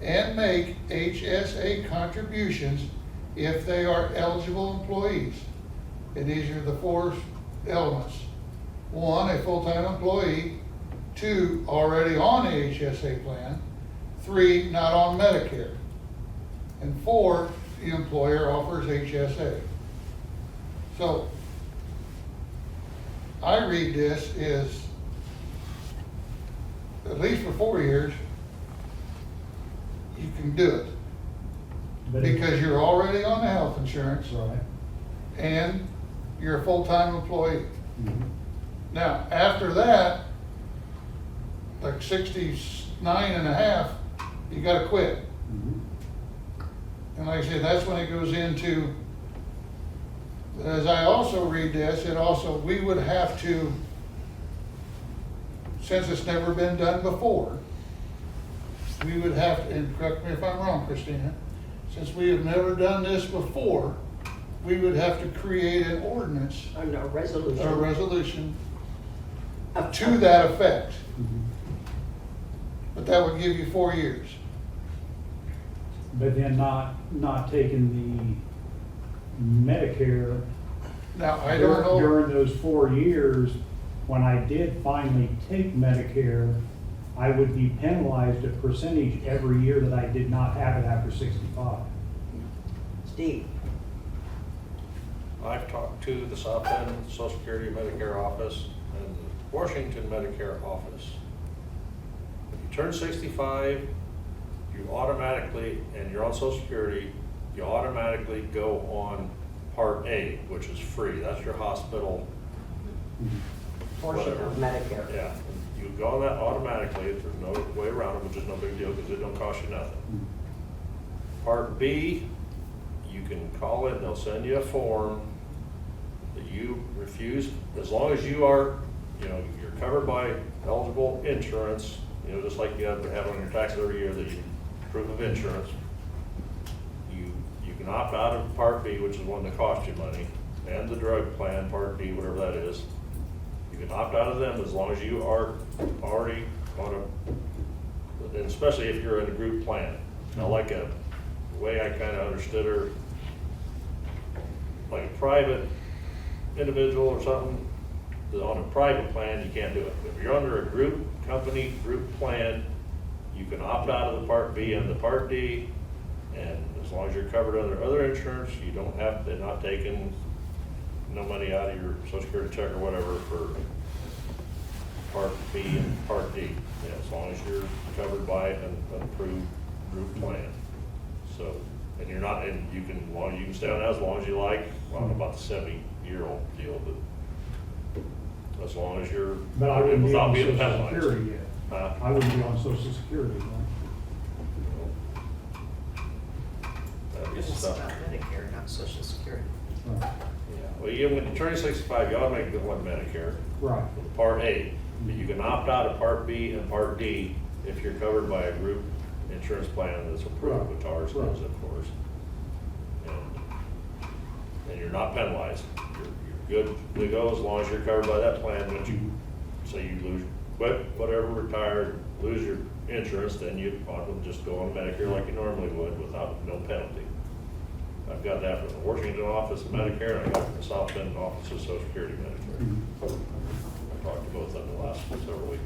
and make HSA contributions if they are eligible employees. And these are the 4 elements. 1, a full-time employee. 2, already on the HSA plan. 3, not on Medicare. And 4, the employer offers HSA. So I read this as at least for 4 years, you can do it. But if- Because you're already on the health insurance Right. and you're a full-time employee. Mhm. Now, after that, like 69 and a half, you gotta quit. Mhm. And like I said, that's when it goes into, as I also read this, we would have to, since it's never been done before, we would have, and correct me if I'm wrong, Christina, since we have never done this before, we would have to create an ordinance, Oh, no, resolution. a resolution Of- to that effect. But that would give you 4 years. But then not taking the Medicare. Now, I don't know, During those 4 years, when I did finally take Medicare, I would be penalized a percentage every year that I did not have it after 65. Steve, I've talked to the South Bend Social Security Medicare office and the Washington Medicare office. When you turn 65, you automatically, and you're on Social Security, you automatically go on Part A, which is free. That's your hospital. portion whatever. of Medicare. Yeah, you go on that automatically. There's no way around it, which is no big deal because it don't cost you nothing. Part B, you can call in, they'll send you a form that you refuse, as long as you are, you're covered by eligible insurance, just like you have to have on your taxes every year, that you, proof of insurance. You can opt out of Part B, which is one that costs you money, and the drug plan, Part D, whatever that is. You can opt out of them as long as you are already on a, and especially if you're in a group plan. Now, like the way I kind of understood her, like a private individual or something, on a private plan, you can't do it. If you're under a group company, group plan, you can opt out of the Part B and the Part D, and as long as you're covered under other insurance, you don't have, they're not taking no money out of your Social Security check or whatever for Part B and Part D. Yeah, as long as you're covered by an approved group plan. So, and you're not, and you can, you can stay on that as long as you like. Well, I don't know about the 70-year-old deal, but as long as you're, But I wouldn't be without on being Social penalized. Security yet. Huh? I wouldn't be on Social Security, right? That gets It's stuff. about Medicare, not Social Security. Right. Yeah, well, when you turn 65, you automatically go on Medicare. Right. Part A, but you can opt out of Part B and Part D if you're covered by a group insurance plan that's approved, which ours is, of course. And you're not penalized. You're good to go as long as you're covered by that plan. But you say you lose, whatever, retired, lose your insurance, then you ought to just go on Medicare like you normally would without no penalty. I've got that from the Washington office of Medicare, and I got it from the South Bend office of Social Security Medicare. I talked to both of them the last several weeks.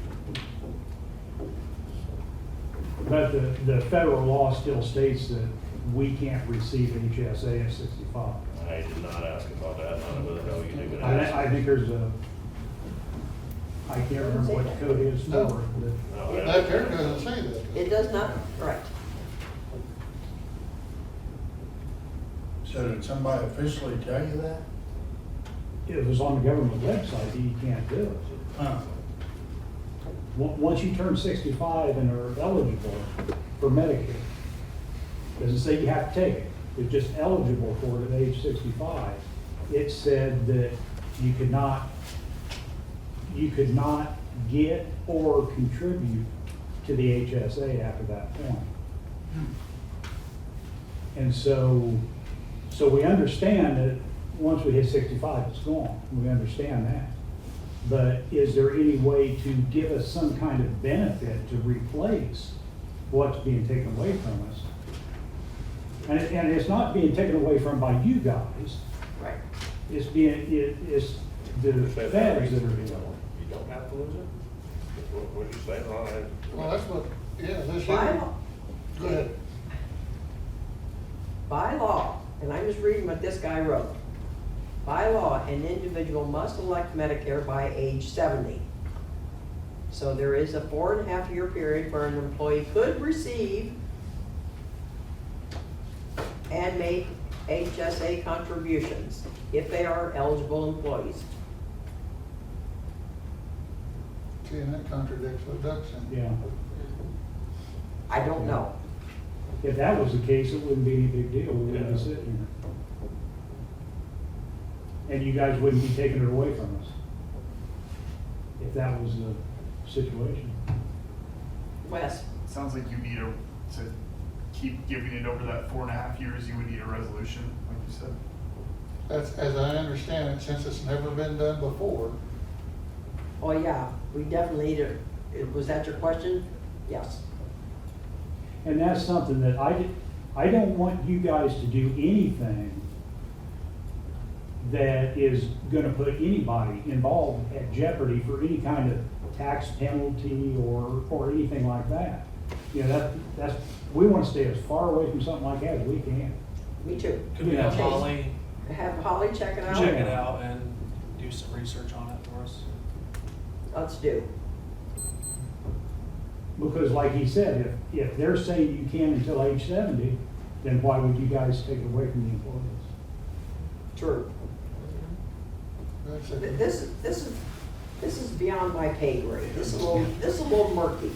But the federal law still states that we can't receive HSA at 65. I did not ask about that, none of it, no, you didn't even I ask. think there's I can't remember what the code is for No. it, No, I that there didn't. doesn't say that. It does not, right. So did somebody officially tell you that? but it was on the government website that you can't do it. Once you turn 65 and are eligible for Medicare, doesn't say you have to take it, it's just eligible for it at age 65. It said that you could not get or contribute to the HSA after that point. And so we understand that once we hit 65, it's gone. We understand that. But is there any way to give us some kind of benefit to replace what's being taken away from us? And it's not being taken away from by you guys. Right. It's the feds that are doing it. You don't have to lose it? What you saying, Ron? Well, that's what, yeah, this is. By law. Go ahead. By law, and I'm just reading what this guy wrote. By law, an individual must elect Medicare by age 70. So there is a 4.5-year period where an employee could receive and make HSA contributions if they are eligible employees. See, and that contradicts what Doug said. Yeah. I don't know. If that was the case, it wouldn't be any big deal. We wouldn't be sitting here. And you guys wouldn't be taking it away from us if that was the situation. Wes, Sounds like you need to keep giving it over that 4.5 years, you would need a resolution, like you said. That's, as I understand it, since it's never been done before. oh yeah, we definitely need it. Was that your question? Yes. And that's something that I don't want you guys to do anything that is gonna put anybody involved at jeopardy for any kind of tax penalty or anything like that. You know, that's, we wanna stay as far away from something like that as we can. Me too. Could we have Okay. Holly Have Holly check it out? check it out and do some research on it for us? Let's do. Because like he said, if they're saying you can until age 70, then why would you guys take it away from the employees? True. That's a- This is beyond my pay grade. This is a little murky.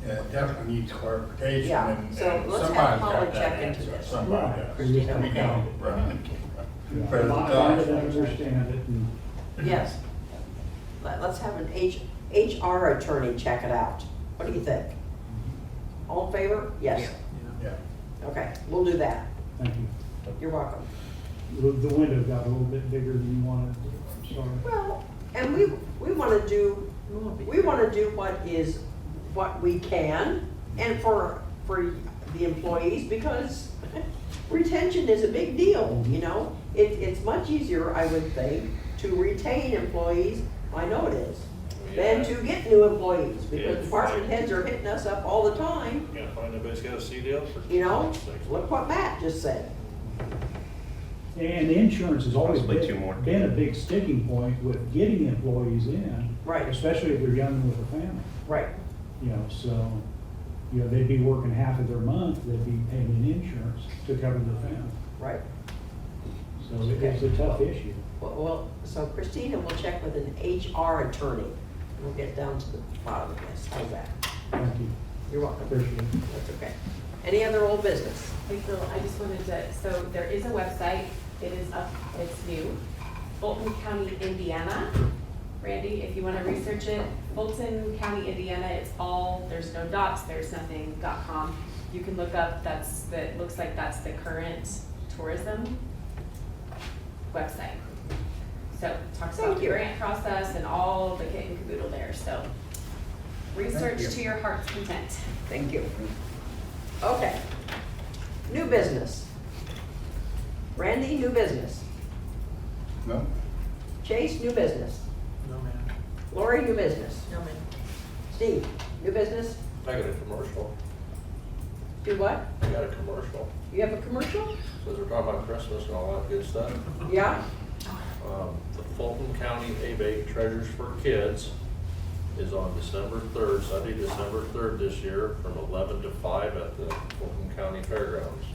Yeah, it definitely needs clarification. Yeah, and- so and let's have somebody's Holly got that check into answer. this. Somebody Right. does. Christina, We okay. don't, right. Yeah, But, I understand it, and Yes. Let's have an HR attorney check it out. What do you think? All in favor? Yes. Yeah. Okay, we'll do that. thank you. You're welcome. The window got a little bit bigger than you wanted, sorry. Well, and we want to do what we can, and for the employees, because retention is a big deal, you know? It's much easier, I would think, to retain employees, I know it is, than to get new employees, because Yeah. department heads are hitting us up all the time, Can't find anybody's got a CDL for. you know? Look what Matt just said. And the insurance has always Possibly 2 more. been a big sticking point with getting employees in. Right. Especially if they're young and with a family, Right. you know, so, you know, they'd be working half of their month, they'd be paying in insurance to cover their family. Right. So it's a tough issue. Well, so Christina will check with an HR attorney. We'll get down to the bottom of this. How's that? Thank you. You're welcome. Appreciate it. That's okay. Any other old business? Hey Phil, I just wanted to, so there is a website, it is up, it's new, Fulton County, Indiana. Randy, if you wanna research it, Fulton County, Indiana, it's all, there's no dots, there's nothing, .com. You can look up, it looks like that's the current tourism website. So, it talks Thank about the you. grant process and all the kit and caboodle there, so. Research you. to your heart's content. Thank you. Okay. New business. Randy, new business. No? Chase, new business. No, ma'am. Lori, new business. No, ma'am. Steve, new business. I got a commercial. Do what? I got a commercial. You have a commercial? Because we're talking about Christmas and all that good stuff. Yeah? The Fulton County ABA Treasures for Kids is on December 3rd, Sunday, December 3rd this year, from 11 to 5 at the Fulton County Fairgrounds.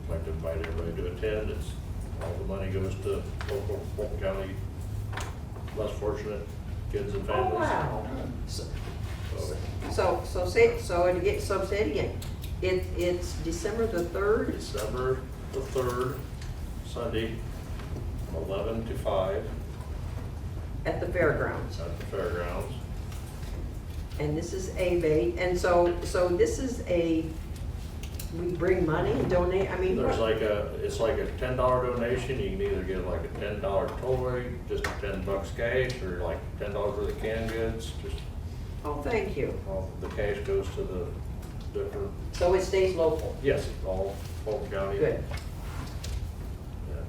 I'd like to invite everybody to attend. All the money goes to local Fulton County less fortunate kids and Oh, families. wow. So, say it again. It's December the 3rd? December the 3rd, Sunday, from 11 to 5 At the fairgrounds. at the fairgrounds. And this is ABATE, and so this is we bring money and donate, I mean. There's what- it's like a $10 donation, you can either get like a $10 toy, just $10 cash, or like $10 worth of canned goods, just Oh, thank you. all the cash goes to the different, So it stays local. yes, all Fulton County. Good, And,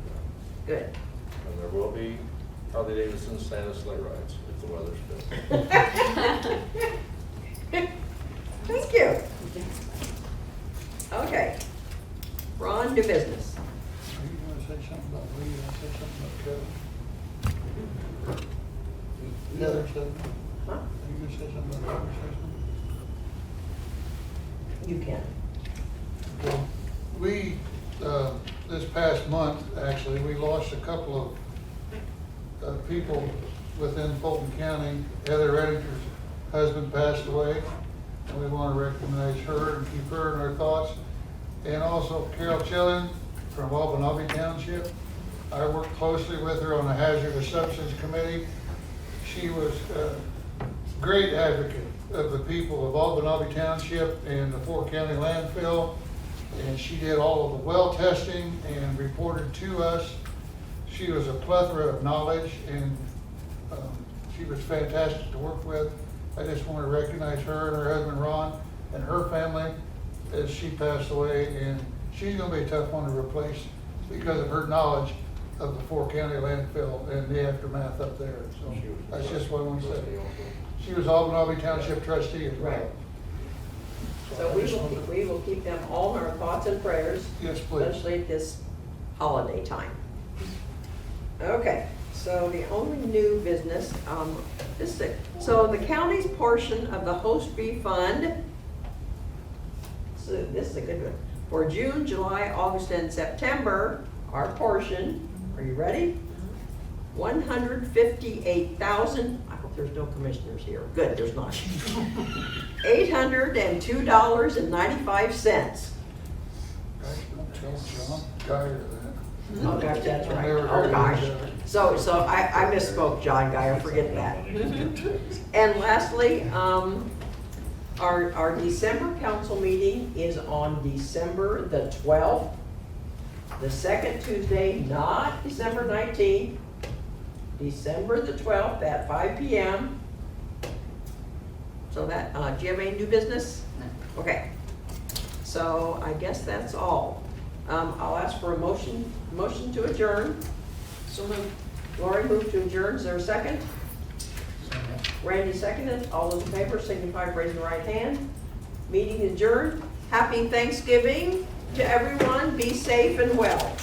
good. and there will be Harley Davidson Santa sleigh rides if the weather's good. Thank you. Okay. Ron, new business. Are you gonna say something about Lee? You gonna say something about Kevin? Heather said, Huh? are you gonna say something about Heather said something? You can. Well, we, this past month, actually, we lost a couple of people within Fulton County. Heather Reddinger's husband passed away, and we want to recognize her and keep her in our thoughts. And also Carol Chillen from Wabanobie Township. I worked closely with her on the Hazardous Substance Committee. She was great advocate of the people of Albany Township and the Fort County landfill. And she did all of the well testing and reported to us. She was a plethora of knowledge, and she was fantastic to work with. I just want to recognize her and her husband Ron and her family as she passed away, and she's going to be a tough one to replace because of her knowledge of the Fort County landfill and the aftermath up there. So that's just what I want to say. She was Albany Township trustee as well. Right. So we will keep them all in our thoughts and prayers. Yes, please. Especially at this holiday time. Okay, so the only new business, so the county's portion of the host fee fund, so this is a good one, for June, July, August, and September, our portion, are you ready? $158,000, I hope there's no commissioners here, good, there's not. $802.95. Don't tell John Geyer that. Oh gosh, that's right. Never Oh heard of gosh. that. So I misspoke, John Geyer, forget that. And lastly, our December council meeting is on December the 12th. The second Tuesday, not December 19th, December the 12th at 5 p.m. So that, do you have any new business? No. Okay. So I guess that's all. I'll ask for a motion to adjourn. So moved. Lori moved to adjourn. Is there a second? Randy seconded. All those in favor signify by raising the right hand. Meeting adjourned. Happy Thanksgiving to everyone. Be safe and well.